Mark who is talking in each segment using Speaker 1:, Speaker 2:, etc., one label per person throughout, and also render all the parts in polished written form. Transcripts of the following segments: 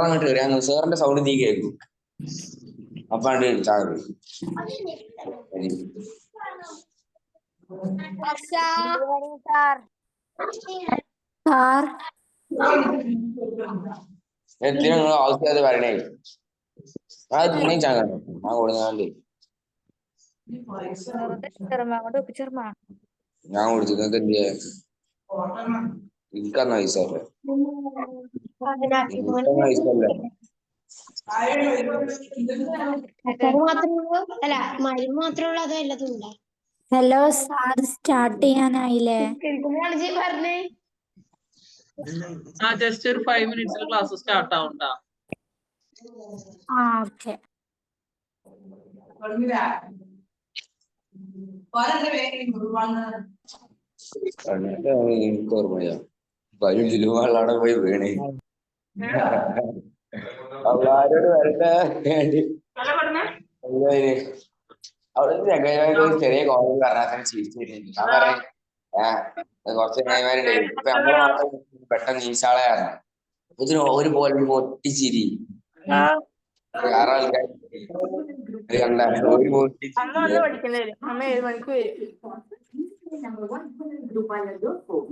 Speaker 1: അങ്ങോട്ട് കയറിയാ സാറിന്റെ സൗണ്ട് നീ കേൾക്കും. അപ്പൊ ചാകരി നിങ്ങൾ ആവശ്യമായത് പറയണേ. അത് തിന്നേം ചാകണം. ഞാൻ കൊടുങ്ങാണ്ട് ഞാൻ കൊടുത്തു. നിങ്ങൾക്ക് എന്ത് ചെയ്യാൻ? എനിക്കന്ന പൈസ അല്ലേ? പൈസല്ലേ?
Speaker 2: ഹലോ സാർ, സ്റ്റാർട്ട് ചെയ്യാനായില്ലേ?
Speaker 3: ജസ്റ്റ് ഒരു 5 minutes ക്ലാസ് സ്റ്റാർട്ട് ആവണ്ടാ.
Speaker 2: ഓക്കെ.
Speaker 1: എനിക്ക് ഓർമ്മയാ ജിലുവാളാടെ പോയി വീണേ. ആരോട് വരട്ടെ അവിടെ ചെറിയ കോളേജ് പറഞ്ഞാൽ ചിരിച്ചു. ഞാൻ പറഞ്ഞു കുറച്ച് ചങ്ങായിമാരുണ്ട്. ഇപ്പൊ നമ്മളെ മാത്രം പെട്ടെന്ന് ഈശാളെയാണ് ഒരു പോലെ പൊട്ടിച്ചിരി. വേറെ ആൾക്കാർ കണ്ട ഒരു പൊട്ടിച്ചിരി.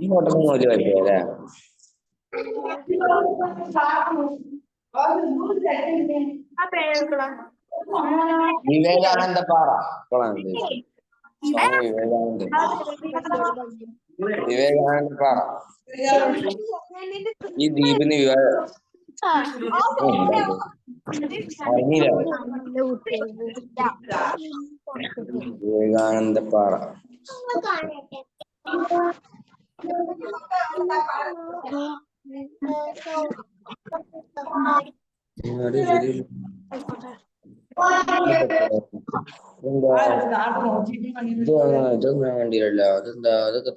Speaker 1: ഈ ഫോട്ടോന്ന് നോക്കി പറ്റിയ അല്ലേ? വിവേകാനന്ദ പാറ വിവേകാനന്ദ പാറ ഈ ദ്വീപിന് വിവേകാനന്ദ പാറ ഇതൊന്നും വേണ്ടിയില്ല. അതെന്താ അതൊക്കെ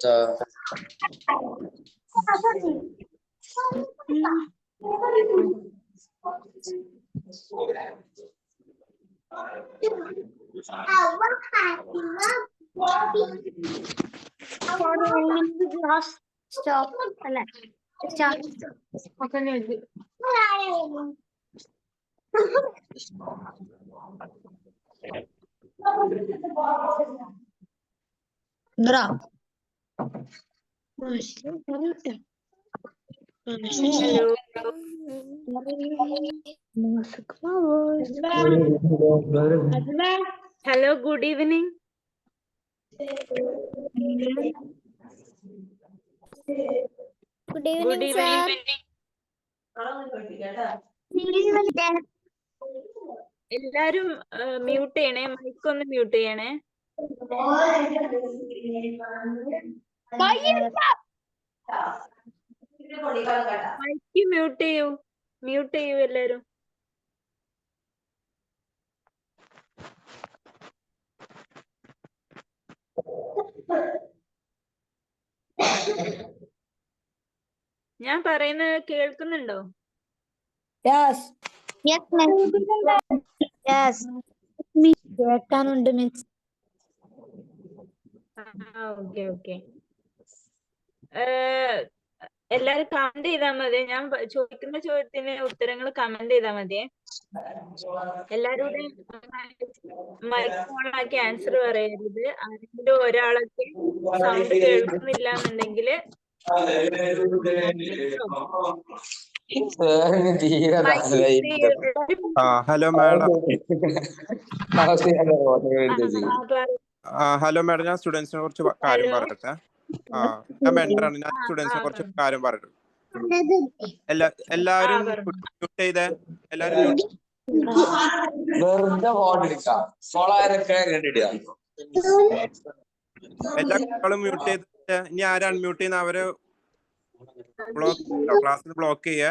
Speaker 4: Hello, good evening.
Speaker 2: Good evening, sir.
Speaker 4: എല്ലാരും മ്യൂട്ട് ചെയ്യണേ. മൈക്ക് ഒന്ന് മ്യൂട്ട് ചെയ്യണേ. മൈക്ക് മ്യൂട്ട് ചെയ്യൂ എല്ലാരും. ഞാൻ പറയുന്നത് കേൾക്കുന്നുണ്ടോ?
Speaker 2: കേൾക്കാനുണ്ട് മിസ്.
Speaker 4: ഓക്കെ. എല്ലാരും കമന്റ് ചെയ്താൽ മതി. ഞാൻ ചോദിക്കുന്ന ചോദ്യത്തിന് ഉത്തരങ്ങൾ കമന്റ് ചെയ്താൽ മതിയേ. എല്ലാരും മൈക്ക് ഓൺ ആക്കി ആൻസർ പറയരുത്. ആരെങ്കിലും ഒരാളൊക്കെ സൗണ്ട് കേൾക്കുന്നില്ല എന്നുണ്ടെങ്കിൽ
Speaker 5: ഹലോ മാഡം. ഹലോ മാഡം, ഞാൻ സ്റ്റുഡൻസിനെ കുറച്ച് കാര്യം പറയട്ടെ. ഞാൻ മെന്ററാണ്. ഞാൻ സ്റ്റുഡൻസിനെ കുറച്ച് കാര്യം പറയട്ടെ. എല്ലാരും മ്യൂട്ട് ചെയ്തേ. എല്ലാരും എല്ലാ കുട്ടികളും മ്യൂട്ട് ചെയ്തിട്ട് ഇനി ആരും അൺമ്യൂട്ട് ചെയ്യുന്ന അവര് ക്ലാസ്സിൽ ബ്ലോക്ക് ചെയ്യേ.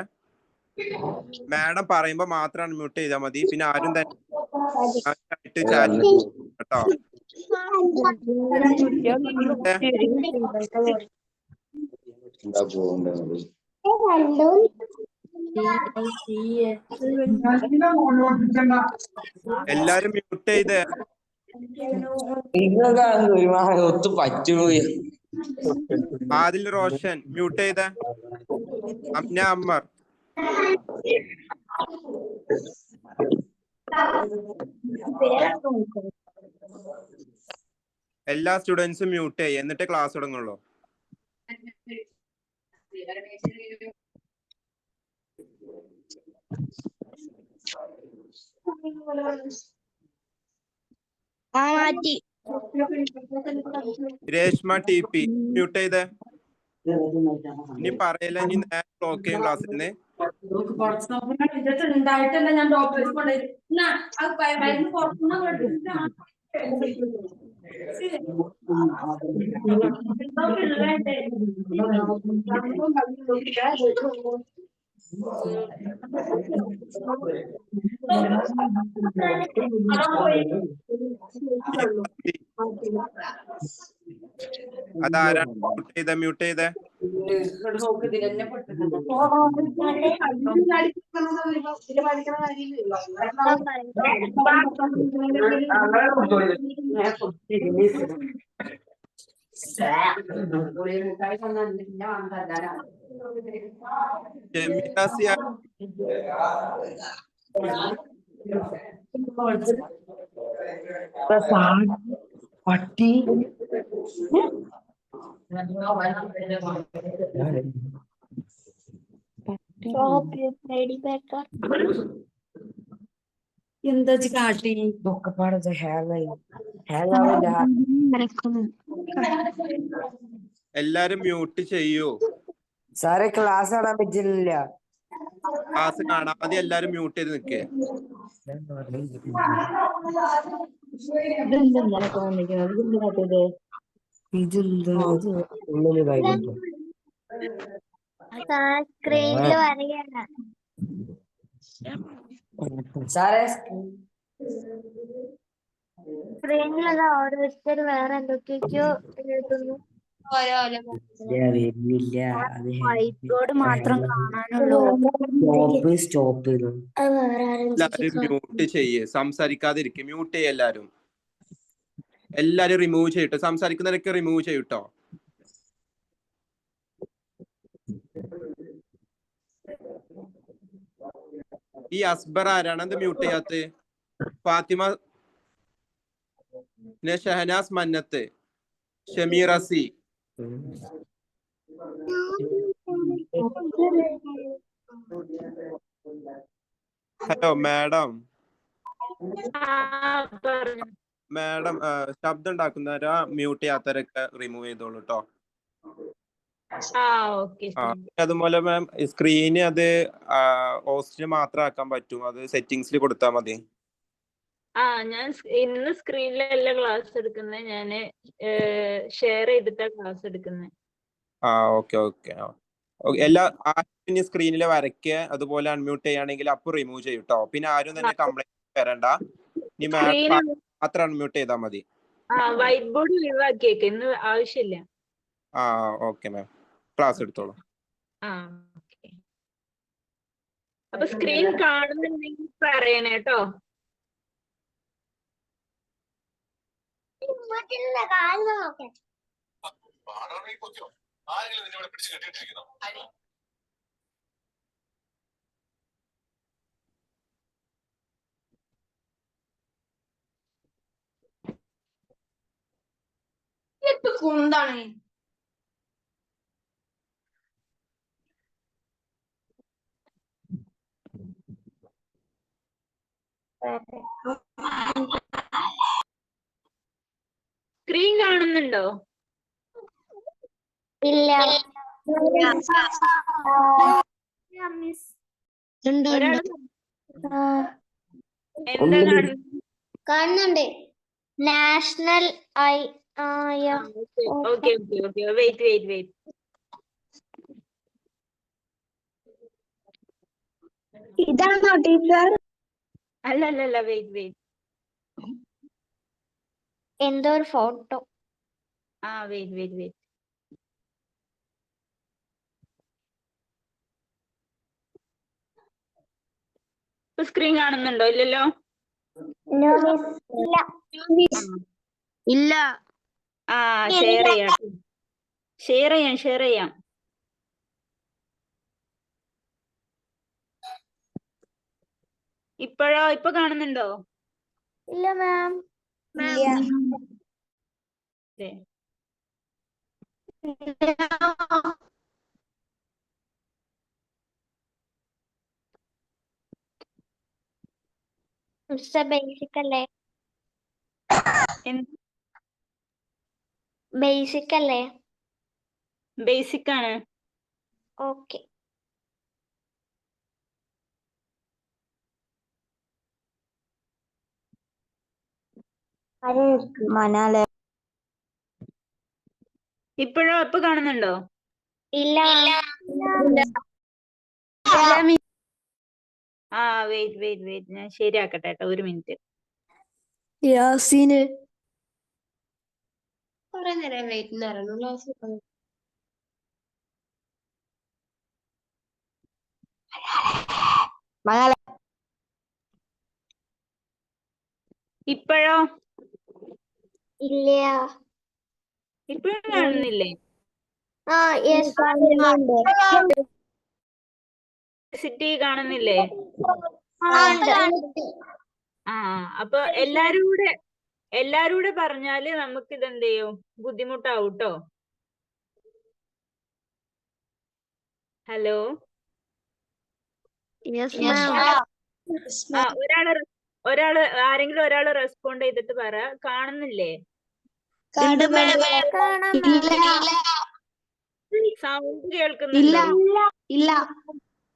Speaker 5: മാഡം പറയുമ്പോ മാത്രം അൺമ്യൂട്ട് ചെയ്താൽ മതി. പിന്നെ ആരും തന്നെ കേട്ടോ. എല്ലാരും മ്യൂട്ട് ചെയ്ത്
Speaker 1: നിങ്ങൾക്കാണെങ്കിൽ ഒരുമാതിരി ഒത്തു പറ്റുപോയി.
Speaker 5: ആദിൽ റോഷൻ മ്യൂട്ട് ചെയ്ത. അമ്ന അമ്മർ. എല്ലാ സ്റ്റുഡൻസും മ്യൂട്ട് ചെയ്യ, എന്നിട്ട് ക്ലാസ് തുടങ്ങുള്ളൂ. രേഷ്മ ടി പി മ്യൂട്ട് ചെയ്ത്. ഇനി പറയല, ഇനി നേരെ ബ്ലോക്ക് ചെയ്യും ക്ലാസ്സിൽ നിന്ന്.
Speaker 6: ഉണ്ടായിട്ടല്ല ഞാൻ ഡോക്ടറെ കൊണ്ടുവരും.
Speaker 5: അതാരാണ് മ്യൂട്ട് ചെയ്ത?
Speaker 6: പട്ടി എന്താ കാട്ടി ഇതൊക്കെ പാടത്
Speaker 5: എല്ലാരും മ്യൂട്ട് ചെയ്യൂ.
Speaker 6: സാറേ ക്ലാസ് കാണാൻ പറ്റുന്നില്ല.
Speaker 5: ക്ലാസ് കാണാൻ ആദ്യം എല്ലാരും മ്യൂട്ട് ചെയ്ത് നിൽക്കേ.
Speaker 2: സ്ക്രീനിൽ വരികയാണ്.
Speaker 6: സാറേ
Speaker 2: സ്ക്രീനിലത് ഓരോരുത്തർ വേറെ എന്തൊക്കെയൊക്കെയോ എഴുതുന്നു. വൈറ്റ് ബോർഡ് മാത്രം കാണാനുള്ളൂ.
Speaker 6: സ്റ്റോപ്പ്
Speaker 5: എല്ലാരും മ്യൂട്ട് ചെയ്യേ, സംസാരിക്കാതിരിക്കും. മ്യൂട്ട് ചെയ്യ എല്ലാരും. എല്ലാരും റിമൂവ് ചെയ്യട്ടോ, സംസാരിക്കുന്നവരൊക്കെ റിമൂവ് ചെയ്യട്ടോ. ഈ അസ്ബർ ആരാണ് അത് മ്യൂട്ട് ചെയ്യാത്ത? ഫാത്തിമ, ഷഹനാസ് മന്നത്ത്, ഷമീർ അസി. Hello madam. മാഡം ശബ്ദം ഉണ്ടാക്കുന്നവരാ മ്യൂട്ട് ചെയ്യാത്തവരൊക്കെ റിമൂവ് ചെയ്തോളൂ കേട്ടോ. അതുപോലെ മാം സ്ക്രീന് അത് ഹോസ്റ്റിന് മാത്രം ആക്കാൻ പറ്റും. അത് സെറ്റിംഗ്സിൽ കൊടുത്താൽ മതി.
Speaker 4: ഞാൻ ഇന്ന് സ്ക്രീനിലല്ല ക്ലാസ് എടുക്കുന്നത്, ഞാന് ഷെയർ ചെയ്തിട്ടാ ക്ലാസ് എടുക്കുന്നത്.
Speaker 5: ഓക്കെ. എല്ലാ ആരും സ്ക്രീനിൽ വരയ്ക്കുക, അതുപോലെ അൺമ്യൂട്ട് ചെയ്യുകയാണെങ്കിൽ അപ്പൊ റിമൂവ് ചെയ്യും കേട്ടോ. പിന്നെ ആരും തന്നെ കംപ്ലൈന്റ് വരണ്ട. ഇനി മാത്രം അൺമ്യൂട്ട് ചെയ്താൽ മതി.
Speaker 4: വൈറ്റ് ബോർഡ് ഒഴിവാക്കിയേക്ക്, ഇന്ന് ആവശ്യമില്ല.
Speaker 5: ഓക്കെ മാം, ക്ലാസ് എടുത്തോളൂ.
Speaker 4: അപ്പൊ സ്ക്രീൻ കാണുന്നുണ്ടെങ്കിൽ പറയണേ കേട്ടോ.
Speaker 6: കുന്താണ്
Speaker 4: സ്ക്രീൻ കാണുന്നുണ്ടോ?
Speaker 2: ഇല്ല.
Speaker 4: എന്താ
Speaker 2: കാണുന്നുണ്ട്. National
Speaker 4: okay wait.
Speaker 2: ഇതാണോ ടീച്ചർ?
Speaker 4: അല്ല വെയിറ്റ്.
Speaker 2: എന്തോ ഒരു ഫോട്ടോ.
Speaker 4: വെയിറ്റ്. സ്ക്രീൻ കാണുന്നുണ്ടോ? ഇല്ലല്ലോ.
Speaker 2: ഇല്ല.
Speaker 4: ഷെയർ ചെയ്യാം. ഷെയർ ചെയ്യാം. ഇപ്പൊ കാണുന്നുണ്ടോ?
Speaker 2: ഇല്ല മാം. ബേസിക് അല്ലേ? ബേസിക് അല്ലേ?
Speaker 4: ബേസിക് ആണ്.
Speaker 2: ഓക്കെ.
Speaker 6: മനാല
Speaker 4: ഇപ്പൊ കാണുന്നുണ്ടോ?
Speaker 2: ഇല്ല.
Speaker 4: വെയിറ്റ് ഞാൻ ശരിയാക്കട്ടെ കേട്ടോ, 1 മിനിറ്റ്.
Speaker 6: യാസീന്
Speaker 7: കുറെ നേരം വെയിറ്റ് നടന്നു.
Speaker 6: മനാല
Speaker 4: ഇപ്പോഴോ?
Speaker 2: ഇല്ല.
Speaker 4: ഇപ്പോഴും കാണുന്നില്ലേ?
Speaker 2: യെസ്.
Speaker 4: സിറ്റി കാണുന്നില്ലേ? അപ്പൊ എല്ലാരും കൂടെ പറഞ്ഞാല് നമുക്ക് ഇതെന്ത് ചെയ്യും, ബുദ്ധിമുട്ടാവും ട്ടോ. ഹലോ. ആരെങ്കിലും ഒരാള് റെസ്പോണ്ട് ചെയ്തിട്ട് പറ. കാണുന്നില്ലേ? സൗണ്ട് കേൾക്കുന്നുണ്ടോ?
Speaker 7: ഇല്ല.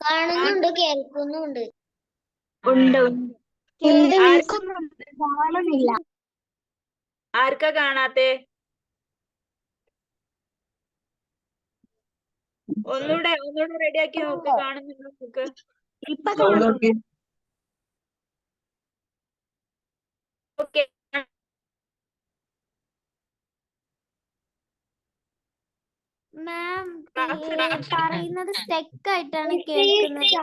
Speaker 2: കാണുന്നുണ്ട്, കേൾക്കുന്നുണ്ട്.
Speaker 4: ആർക്കാ കാണാത്തെ? ഒന്നൂടെ റെഡിയാക്കി നോക്ക്. കാണുന്നുണ്ടോ നോക്ക്. ഓക്കെ.
Speaker 2: മാം പറയുന്നത് സ്റ്റെക്ക് ആയിട്ടാണ് കേൾക്കുന്നത്.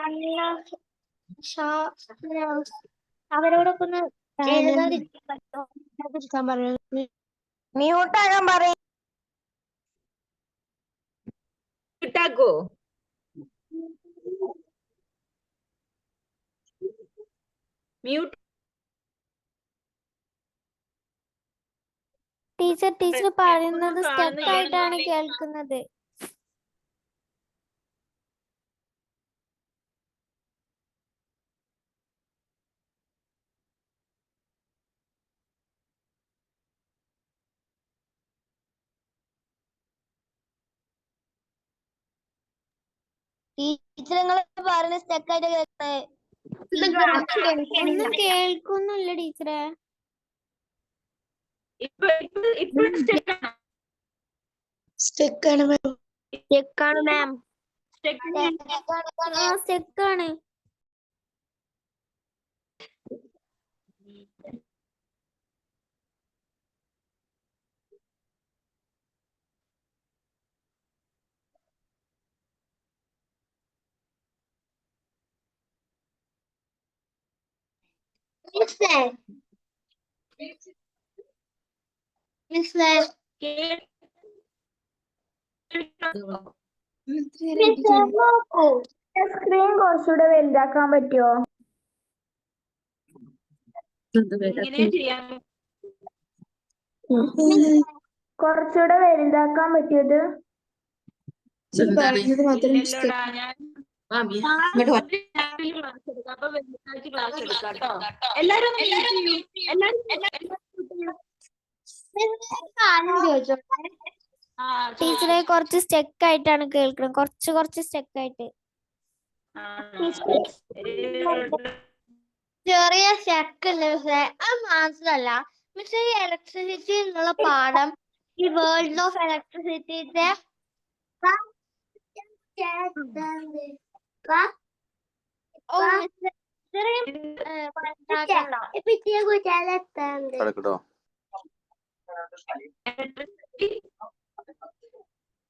Speaker 2: അവരോടൊക്കെ ഒന്ന് എഴുതാതിരിക്കാൻ പറ്റുമോ?
Speaker 6: മ്യൂട്ടാകാൻ പറയും.
Speaker 4: കിട്ടാക്കോ? മ്യൂട്ട്.
Speaker 2: ടീച്ചർ പറയുന്നത് സ്റ്റെക്ക് ആയിട്ടാണ് കേൾക്കുന്നത്.
Speaker 6: ടീച്ചർ നിങ്ങൾ പറയുന്ന സ്റ്റെക്ക് ആയിട്ട്
Speaker 2: ഒന്നും കേൾക്കുന്നില്ല ടീച്ചറെ.
Speaker 7: സ്റ്റെക്കാണ് മാം.
Speaker 2: സ്റ്റെക്കാണ്.
Speaker 6: സ്ക്രീൻ കുറച്ചുകൂടെ വലുതാക്കാൻ പറ്റുമോ?
Speaker 4: എങ്ങനെയാ ചെയ്യാൻ?
Speaker 6: കുറച്ചുകൂടെ വലുതാക്കാൻ പറ്റിയത്?
Speaker 4: ഇല്ലല്ലോടാ, ഞാൻ അപ്പൊ ക്ലാസ് എടുക്കാം കേട്ടോ. എല്ലാരും
Speaker 2: ടീച്ചറെ കുറച്ച് സ്റ്റെക്ക് ആയിട്ടാണ് കേൾക്കുന്നത്. കുറച്ച് സ്റ്റെക്ക് ആയിട്ട്. ചെറിയ സ്റ്റെക്ക് ഉണ്ട് മിസ്സേ. അത് മാത്രല്ല മിസ്സേ, ഈ ഇലക്ട്രിസിറ്റി എന്നുള്ള പാഠം ഈ വേൾഡ് ഓഫ് ഇലക്ട്രിസിറ്റിന്റെ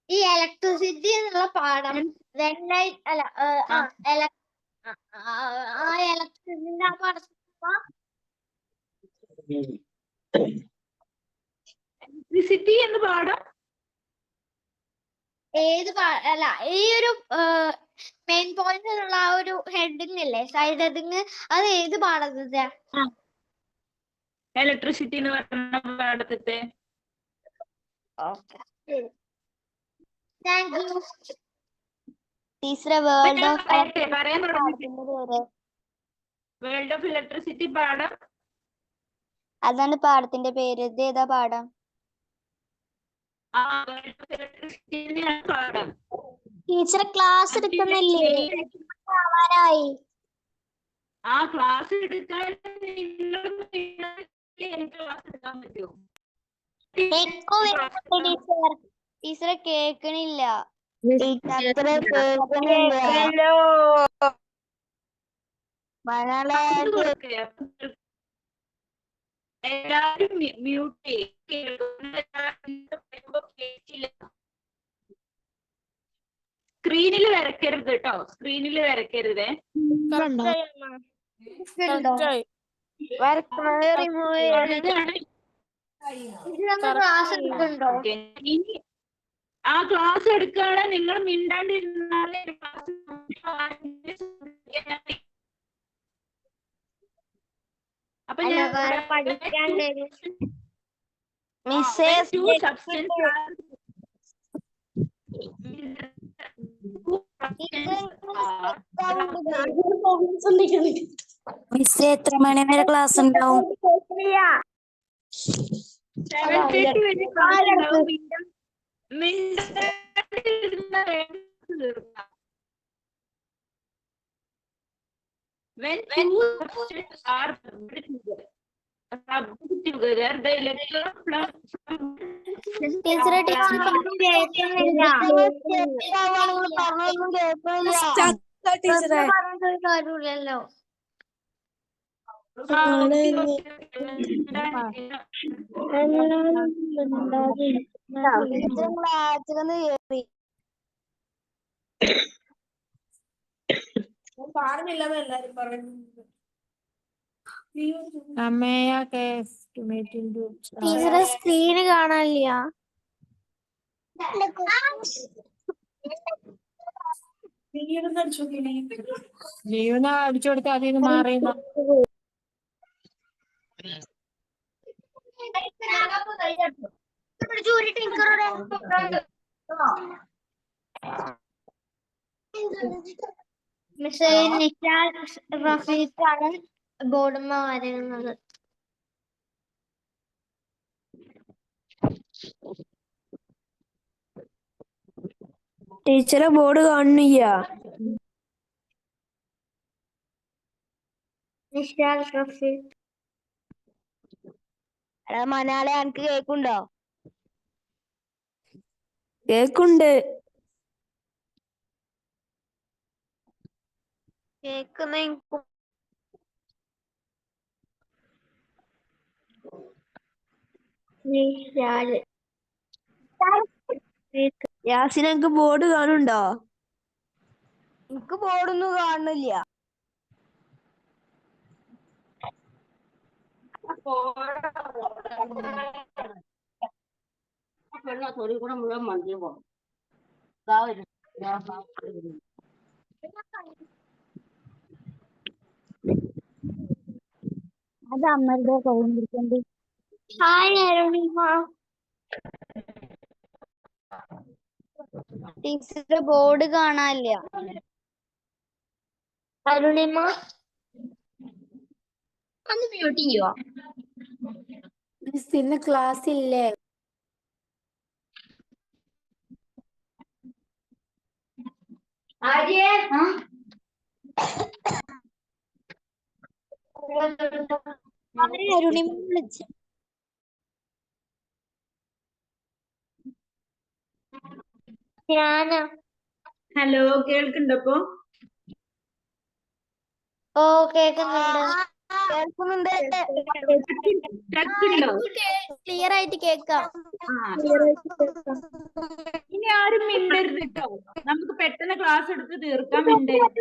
Speaker 2: ഈ ഇലക്ട്രിസിറ്റി എന്നുള്ള പാഠം വെൻലൈറ്റ് അല്ല ആ ഇലക്ട്രിസിറ്റിന്റെ ആ പാഠം
Speaker 4: ഇലക്ട്രിസിറ്റി എന്ന് പാഠം
Speaker 2: അല്ല ഈ ഒരു മെയിൻ പോയിന്റിലുള്ള ആ ഒരു ഹെഡിങ് ഇല്ലേ, സൈഡ് ഹെഡിങ്, അത് ഏത് പാഠത്തിന്റെ?
Speaker 4: ഇലക്ട്രിസിറ്റി എന്ന് പറഞ്ഞ പാഠത്തെ.
Speaker 2: താങ്ക് യു
Speaker 6: ടീച്ചറെ വേൾഡ് ഓഫ്
Speaker 4: പറയാൻ തുടങ്ങി. വേൾഡ് ഓഫ് ഇലക്ട്രിസിറ്റി പാഠം
Speaker 6: അതാണ് പാഠത്തിന്റെ പേര്. ഇത് ഏതാ പാഠം?
Speaker 4: വേൾഡ് ഓഫ് ഇലക്ട്രിസിറ്റി പാഠം.
Speaker 6: ടീച്ചറെ ക്ലാസ് എടുക്കുന്നില്ലേ?
Speaker 4: ആ ക്ലാസ് എടുക്കാൻ എനിക്ക് ക്ലാസ് എടുക്കാൻ പറ്റുമോ?
Speaker 6: ടീച്ചറെ കേക്കണില്ല.
Speaker 4: എല്ലാരും മ്യൂട്ട് സ്ക്രീനിൽ വരക്കരുത് കേട്ടോ, സ്ക്രീനിൽ വരക്കരുതേ.
Speaker 2: ക്ലാസ് എടുക്കുന്നുണ്ടോ?
Speaker 4: ഇനി ആ ക്ലാസ് എടുക്കുകയാണെ നിങ്ങൾ മിണ്ടാണ്ടിരുന്നാലേ ക്ലാസ് അപ്പൊ ഞാൻ
Speaker 6: മിസ് എത്ര മണി വരെ ക്ലാസ് ഉണ്ടാവും?
Speaker 4: 7:30 വരെ ക്ലാസ് ഉണ്ടാവും. When two subjects are together, the electron flux
Speaker 2: ടീച്ചറെ കാര്യമില്ലല്ലോ. ടീച്ചറെ സ്ക്രീന് കാണാനില്ല.
Speaker 8: ജീവന അടിച്ചു കൊടുത്ത് അതിൽ നിന്ന് മാറിയുന്ന
Speaker 2: മിസ് നിഷാൽ റഫീഖാണ് ബോർഡുമ്മ വരയുന്നത്.
Speaker 6: ടീച്ചറെ ബോർഡ് കാണുന്നില്ല.
Speaker 2: നിഷാൽ റഫീഖ്.
Speaker 6: മനാളെ എനിക്ക് കേക്കുണ്ടോ? കേക്കുണ്ട്. കേക്കുന്ന
Speaker 2: നിഷാല്.
Speaker 6: യാസിൻ എനിക്ക് ബോർഡ് കാണുന്നുണ്ടോ? എനിക്ക് ബോർഡൊന്നും കാണുന്നില്ല. അത് അമ്മയുടെ കയ്യിൽ.
Speaker 2: ഹായ് അരുണിമ.
Speaker 6: ടീച്ചറുടെ ബോർഡ് കാണാനില്ല.
Speaker 2: അരുണിമ ഒന്ന് മ്യൂട്ട് ചെയ്യുവോ?
Speaker 8: ഇന്ന് ക്ലാസ് ഇല്ലേ?
Speaker 6: അരുണിമ വിളിച്ചു.
Speaker 2: ഞാനാ.
Speaker 4: ഹലോ, കേൾക്കുന്നുണ്ടോ?
Speaker 2: ഓ കേക്കുന്നുണ്ട്. ക്ലിയർ ആയിട്ട് കേക്കാം.
Speaker 4: ഇനി ആരും മിണ്ടരുത് കേട്ടോ, നമുക്ക് പെട്ടെന്ന് ക്ലാസ് എടുത്ത് തീർക്കാൻ മിണ്ടരുത്.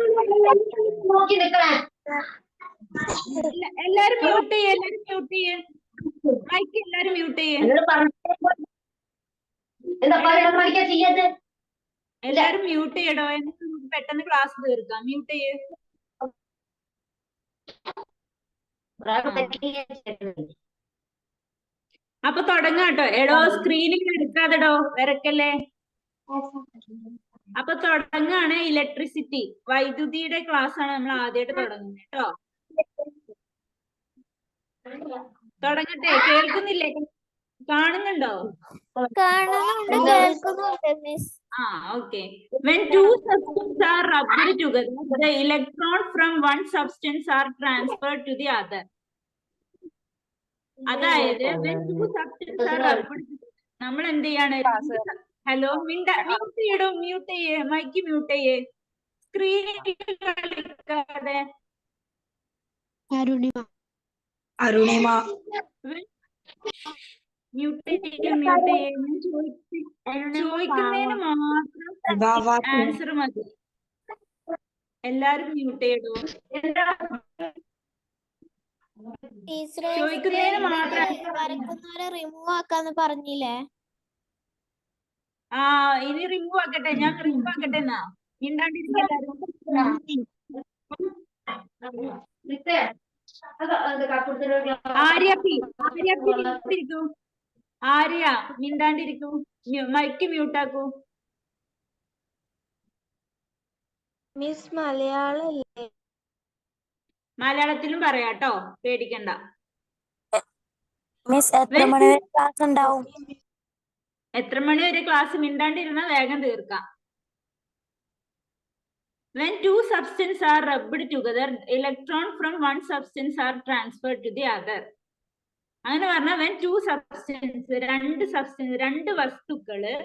Speaker 4: എല്ലാരും മ്യൂട്ട് ചെയ്യേ, എല്ലാരും മ്യൂട്ട് ചെയ്യേ, മൈക്ക് എല്ലാരും മ്യൂട്ട് ചെയ്യേ. എല്ലാരും മ്യൂട്ട് ചെയ്യടോ, എന്നിട്ട് നമുക്ക് പെട്ടെന്ന് ക്ലാസ് തീർക്കാം. മ്യൂട്ട് ചെയ്യേ. അപ്പൊ തുടങ്ങാട്ടോ. എടോ സ്ക്രീനിൽ എടുക്കാതെടോ, വരക്കല്ലേ. അപ്പൊ തുടങ്ങാണ് ഇലക്ട്രിസിറ്റി, വൈദ്യുതിയുടെ ക്ലാസ് ആണ് നമ്മൾ ആദ്യമായിട്ട് തുടങ്ങുന്നത് കേട്ടോ. തുടങ്ങട്ടെ? കേൾക്കുന്നില്ലേ? കാണുന്നുണ്ടോ?
Speaker 2: കാണുന്നുണ്ട്, കേൾക്കുന്നുണ്ട് miss.
Speaker 4: Okay. When two substances are rubbed together, the electron from one substance are transferred to the other. അതായത് when two substances are rubbed, നമ്മൾ എന്ത് ചെയ്യാണ്? ഹലോ, മ്യൂട്ട് ചെയ്യടോ, മ്യൂട്ട് ചെയ്യേ, മൈക്ക് മ്യൂട്ട് ചെയ്യേ, സ്ക്രീനിൽ കളിക്കാതെ. മ്യൂട്ട് ചെയ്യേ. ചോദിക്കുന്നതിന് മാത്രം ആൻസർ മതി. എല്ലാരും മ്യൂട്ട് ചെയ്യടോ. ചോദിക്കുന്നതിന് മാത്രം.
Speaker 2: വരക്കുന്നവരെ റിമൂവ് ആക്കാന്ന് പറഞ്ഞില്ലേ?
Speaker 4: ഇനി റിമൂവ് ആക്കട്ടെ, ഞാൻ റിമൂവ് ആക്കട്ടെ എന്നാ. ആര്യ മിണ്ടാണ്ടിരിക്കൂ, മൈക്ക് മ്യൂട്ടാക്കൂ.
Speaker 7: മിസ് മലയാളല്ലേ?
Speaker 4: മലയാളത്തിലും പറയാട്ടോ, പേടിക്കണ്ട.
Speaker 2: മിസ് എത്ര മണി വരെ ക്ലാസ് ഉണ്ടാവും?
Speaker 4: എത്ര മണി വരെ ക്ലാസ്? മിണ്ടാണ്ടിരുന്നാ വേഗം തീർക്കാം. When two substances are rubbed together, electrons from one substance are transferred to the other. അങ്ങനെ പറഞ്ഞാൽ when two substances, രണ്ട് വസ്തുക്കള്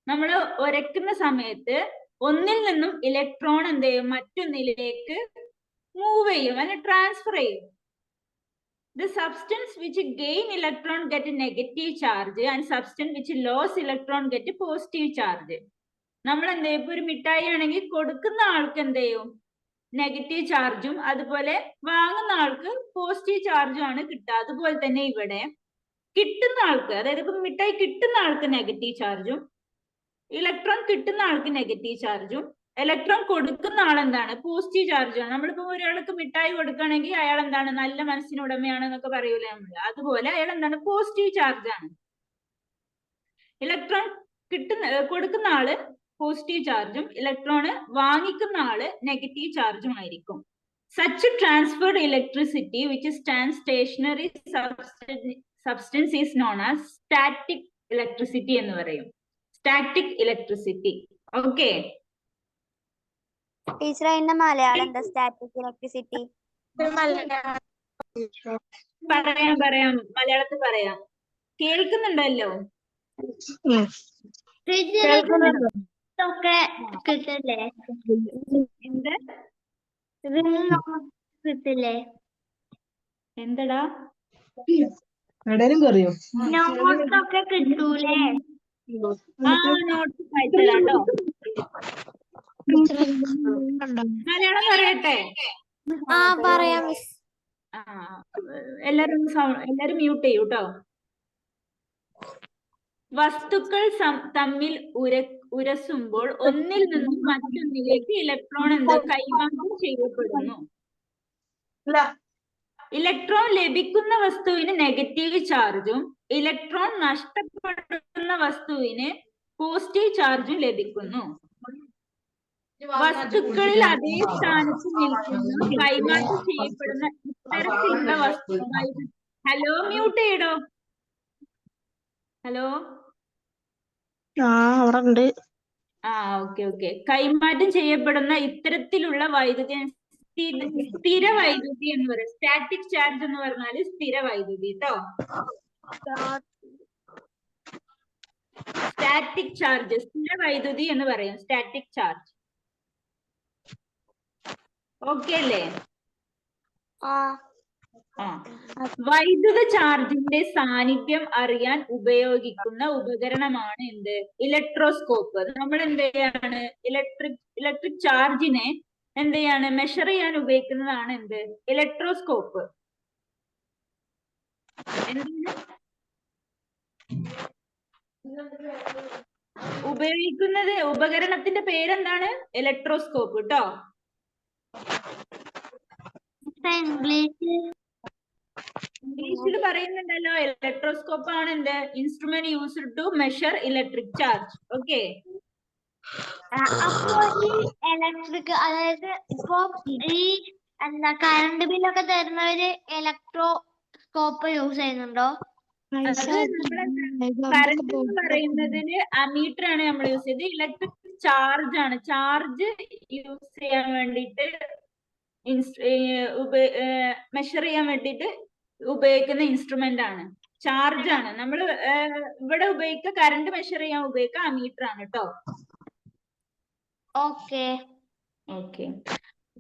Speaker 4: നമ്മൾ ഉരയ്ക്കുന്ന സമയത്ത് ഒന്നിൽ നിന്നും ഇലക്ട്രോൺ എന്ത് ചെയ്യും? മറ്റൊന്നിലേക്ക് മൂവ് ചെയ്യും, അല്ലെങ്കിൽ ട്രാൻസ്ഫർ ചെയ്യും. The substance which gain electron get a negative charge and substance which lose electron get a positive charge. നമ്മൾ എന്ത് ചെയ്യും? ഇപ്പൊ ഒരു മിഠായി ആണെങ്കിൽ കൊടുക്കുന്ന ആൾക്ക് എന്ത് ചെയ്യും? നെഗറ്റീവ് ചാർജും അതുപോലെ വാങ്ങുന്ന ആൾക്ക് പോസിറ്റീവ് ചാർജും ആണ് കിട്ടുക. അതുപോലെ തന്നെ ഇവിടെ കിട്ടുന്ന ആൾക്ക്, അതായത് ഇപ്പൊ മിഠായി കിട്ടുന്ന ആൾക്ക് നെഗറ്റീവ് ചാർജും ഇലക്ട്രോൺ കിട്ടുന്ന ആൾക്ക് നെഗറ്റീവ് ചാർജും ഇലക്ട്രോൺ കൊടുക്കുന്ന ആൾ എന്താണ്? പോസിറ്റീവ് ചാർജാണ്. നമ്മളിപ്പോ ഒരാൾക്ക് മിഠായി കൊടുക്കുകയാണെങ്കിൽ അയാൾ എന്താണ്? നല്ല മനസ്സിന് ഉടമയാണ് എന്നൊക്കെ പറയൂലേ നമ്മള്. അതുപോലെ അയാൾ എന്താണ്? പോസിറ്റീവ് ചാർജാണ്. ഇലക്ട്രോൺ കൊടുക്കുന്ന ആള് പോസിറ്റീവ് ചാർജും ഇലക്ട്രോണ് വാങ്ങിക്കുന്ന ആള് നെഗറ്റീവ് ചാർജും ആയിരിക്കും. Such transferred electricity which stand stationary substance is known as static electricity എന്ന് പറയും. Static electricity. ഓക്കെ
Speaker 6: ടീച്ചർ, അതിന്റെ മലയാളം എന്താ? Static electricity.
Speaker 4: പറയാം, മലയാളത്തിൽ പറയാം. കേൾക്കുന്നുണ്ടല്ലോ?
Speaker 2: കിട്ടില്ലേ?
Speaker 4: എന്ത്
Speaker 2: കിട്ടില്ലേ?
Speaker 4: എന്തടാ?
Speaker 2: നോട്ടൊക്കെ കിട്ടൂലേ?
Speaker 4: നോട്ട്സ് അയച്ചതാട്ടോ. മലയാളം പറയട്ടെ?
Speaker 2: പറയാം മിസ്.
Speaker 4: എല്ലാരും മ്യൂട്ട് ചെയ്യൂ കേട്ടോ. വസ്തുക്കൾ തമ്മിൽ ഉരസുമ്പോൾ ഒന്നിൽ നിന്നും മറ്റൊന്നിലേക്ക് ഇലക്ട്രോൺ കൈമാറ്റം ചെയ്യപ്പെടുന്നു. ഇലക്ട്രോൺ ലഭിക്കുന്ന വസ്തുവിന് നെഗറ്റീവ് ചാർജും ഇലക്ട്രോൺ നഷ്ടപ്പെടുന്ന വസ്തുവിന് പോസിറ്റീവ് ചാർജും ലഭിക്കുന്നു. വസ്തുക്കളിൽ അതേ സ്ഥാനത്ത് നിൽക്കുന്ന കൈമാറ്റം ചെയ്യപ്പെടുന്ന ഇത്തരത്തിലുള്ള വസ്തുക്കൾ. ഹലോ, മ്യൂട്ട് ചെയ്യടോ. ഹലോ. ഓക്കെ. കൈമാറ്റം ചെയ്യപ്പെടുന്ന ഇത്തരത്തിലുള്ള വൈദ്യുതി സ്ഥിര വൈദ്യുതി എന്ന് പറയും. സ്റ്റാറ്റിക് ചാർജ് എന്ന് പറഞ്ഞാല് സ്ഥിര വൈദ്യുതി കേട്ടോ. സ്റ്റാറ്റിക് ചാർജ്, സ്ഥിര വൈദ്യുതി എന്ന് പറയും. Static charge. ഓക്കെ അല്ലേ? വൈദ്യുത ചാർജിന്റെ സാന്നിധ്യം അറിയാൻ ഉപയോഗിക്കുന്ന ഉപകരണമാണ് എന്ത്? ഇലക്ട്രോസ്കോപ്പ്. നമ്മൾ എന്ത് ചെയ്യാണ്? ഇലക്ട്രിക് ചാർജിനെ എന്ത് ചെയ്യാണ്? മെഷർ ചെയ്യാൻ ഉപയോഗിക്കുന്നതാണ് എന്ത്? ഇലക്ട്രോസ്കോപ്പ്. ഉപയോഗിക്കുന്നത് ഉപകരണത്തിന്റെ പേരെന്താണ്? ഇലക്ട്രോസ്കോപ്പ് കേട്ടോ. ഇംഗ്ലീഷിൽ പറയുന്നുണ്ടല്ലോ, ഇലക്ട്രോസ്കോപ്പ് ആണ് എന്ത്? Instrument used to measure electric charge. Okay.
Speaker 2: അപ്പൊ ഈ ഇലക്ട്രിക്, അതായത് ഇപ്പൊ ഈ എന്താ കറണ്ട് ബില്ലൊക്കെ തരുന്നവര് ഇലക്ട്രോസ്കോപ്പ് യൂസ് ചെയ്യുന്നുണ്ടോ?
Speaker 4: അത് കറണ്ട് എന്ന് പറയുന്നതിന് അമീറ്റർ ആണ് നമ്മൾ യൂസ് ചെയ്തത്. ഇലക്ട്രിക് ചാർജ് ആണ്. ചാർജ് യൂസ് ചെയ്യാൻ വേണ്ടിയിട്ട് മെഷർ ചെയ്യാൻ വേണ്ടിയിട്ട് ഉപയോഗിക്കുന്ന ഇൻസ്ട്രുമെന്റ് ആണ്. ചാർജ് ആണ് നമ്മൾ ഇവിടെ ഉപയോഗിക്കുക. കറണ്ട് മെഷർ ചെയ്യാൻ ഉപയോഗിക്കുക അമീറ്റർ ആണ് കേട്ടോ.
Speaker 2: ഓക്കെ.
Speaker 4: ഓക്കെ.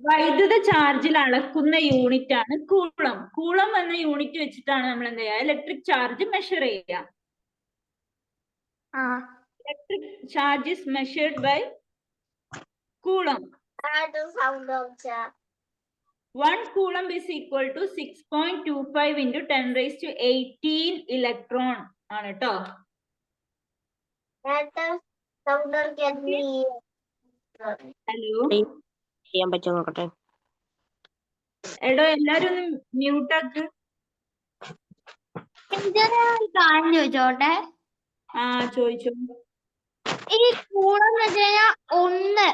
Speaker 4: വൈദ്യുത ചാർജിൽ അളക്കുന്ന യൂണിറ്റ് ആണ് കൂളം. കൂളം എന്ന യൂണിറ്റ് വെച്ചിട്ടാണ് നമ്മൾ എന്ത് ചെയ്യുക? ഇലക്ട്രിക് ചാർജ് മെഷർ ചെയ്യുക. Electric charge is measured by coulomb. 1 coulomb is equal to 6.25 into 10 raised to 18 electron ആണ് കേട്ടോ. ഹലോ,
Speaker 6: ചെയ്യാൻ പറ്റുമോ നോക്കട്ടെ.
Speaker 4: എടോ എല്ലാരും ഒന്ന് മ്യൂട്ട് ആക്ക്.
Speaker 2: കാര്യം ചോദിച്ചോട്ടെ.
Speaker 4: ചോദിച്ചോ.
Speaker 2: ഈ കൂളം എന്ന് വെച്ച് കഴിഞ്ഞാൽ ഒന്ന്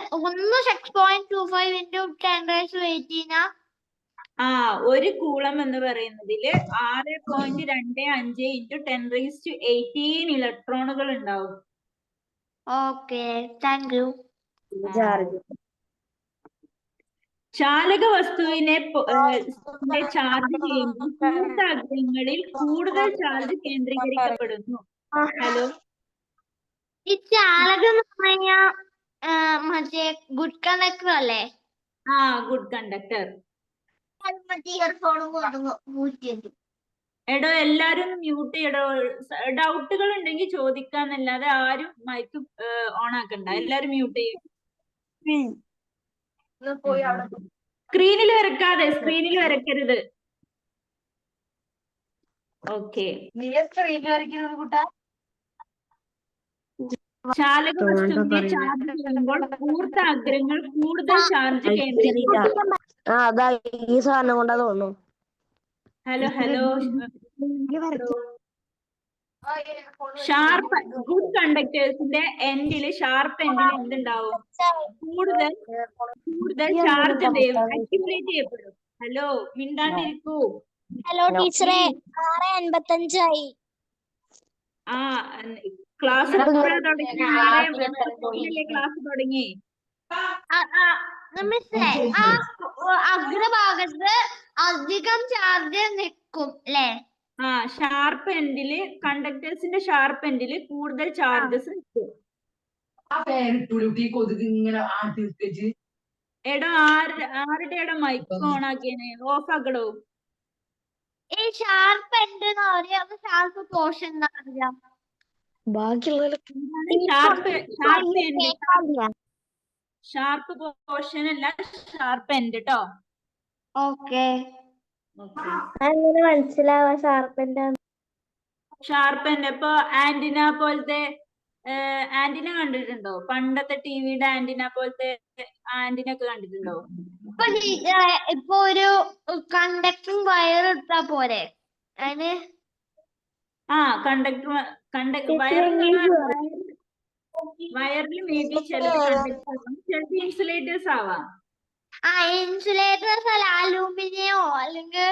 Speaker 2: 6.25 into 10 raised to 18
Speaker 4: ഒരു കൂളം എന്ന് പറയുന്നതില് 6.25 into 10 raised to 18 ഇലക്ട്രോണുകൾ ഉണ്ടാവും.
Speaker 2: Okay, thank you.
Speaker 4: ചാലക വസ്തുവിനെ ചാർജ് ചെയ്യുമ്പോൾ കൂട്ടഗ്രങ്ങളിൽ കൂടുതൽ ചാർജ് കേന്ദ്രീകരിക്കപ്പെടുന്നു. ഹലോ,
Speaker 2: ഈ ചാലകം എന്ന് പറഞ്ഞാ മറ്റേ ഗുഡ് കണ്ടക്ടർ അല്ലേ?
Speaker 4: Good conductor.
Speaker 2: ഇയർഫോൺ
Speaker 4: എടോ എല്ലാരും മ്യൂട്ട് ചെയ്യടോ. ഡൗട്ടുകൾ ഉണ്ടെങ്കിൽ ചോദിക്കാന്നല്ലാതെ ആരും മൈക്ക് ഓൺ ആക്കണ്ട. എല്ലാരും മ്യൂട്ട് ചെയ്യും. സ്ക്രീനിൽ വരക്കരുത്. ഓക്കെ. ചാലക വസ്തുവിനെ ചാർജ് ചെയ്യുമ്പോൾ കൂർത്ത അഗ്രങ്ങൾ കൂടുതൽ ചാർജ് കേന്ദ്രീകരിക്കും.
Speaker 6: ഈ സാധനം കൊണ്ടാ തോന്നുന്നു.
Speaker 4: ഹലോ. ഷാർപ്പ് ഗുഡ് കണ്ടക്ടേഴ്സിന്റെ ഷാർപ്പ് എൻഡിൽ എന്തുണ്ടാവും? കൂടുതൽ ചാർജ് അക്യുമുലേറ്റ് ചെയ്യപ്പെടും. ഹലോ, മിണ്ടാണ്ടിരിക്കൂ.
Speaker 6: ഹലോ ടീച്ചറെ, 6:55
Speaker 4: ക്ലാസ് തുടങ്ങി.
Speaker 2: അഗ്രഭാഗത്ത് അധികം ചാർജ് നിൽക്കും അല്ലേ?
Speaker 4: ഷാർപ്പ് എൻഡില്, കണ്ടക്ടേഴ്സിന്റെ ഷാർപ്പ് എൻഡില് കൂടുതൽ ചാർജസ് നിൽക്കും. എടോ ആരുടെ മൈക്ക് ഓൺ ആക്കിയേ? ഓഫ് ആക്കടോ.
Speaker 2: ഈ ഷാർപ്പ് എൻഡ് എന്ന് പറയാ, ഷാർപ്പ് പോർഷൻ എന്ന് പറയാം.
Speaker 4: ഷാർപ്പ് പോർഷൻ അല്ല, ഷാർപ്പ് എൻഡ് കേട്ടോ.
Speaker 2: ഓക്കെ.
Speaker 7: അങ്ങനെ മനസ്സിലാവാ
Speaker 4: ഷാർപ്പ് എൻഡ്. ഇപ്പൊ ആന്റിന പോലത്തെ ആന്റിന കണ്ടിട്ടുണ്ടോ? പണ്ടത്തെ ടിവിയുടെ ആന്റിന പോലത്തെ ആന്റിന ഒക്കെ കണ്ടിട്ടുണ്ടോ?
Speaker 2: ഇപ്പൊ ഒരു കണ്ടക്ടറിംഗ് വയർ എടുത്താ പോരെ അതിന്?
Speaker 4: വയറിൽ മേ ബി ചിലത് ഇൻസുലേറ്റേഴ്സ് ആവാം.
Speaker 2: ഇൻസുലേറ്റേഴ്സ് അല്ല, അലൂമിനിയമോ അല്ലെങ്കിൽ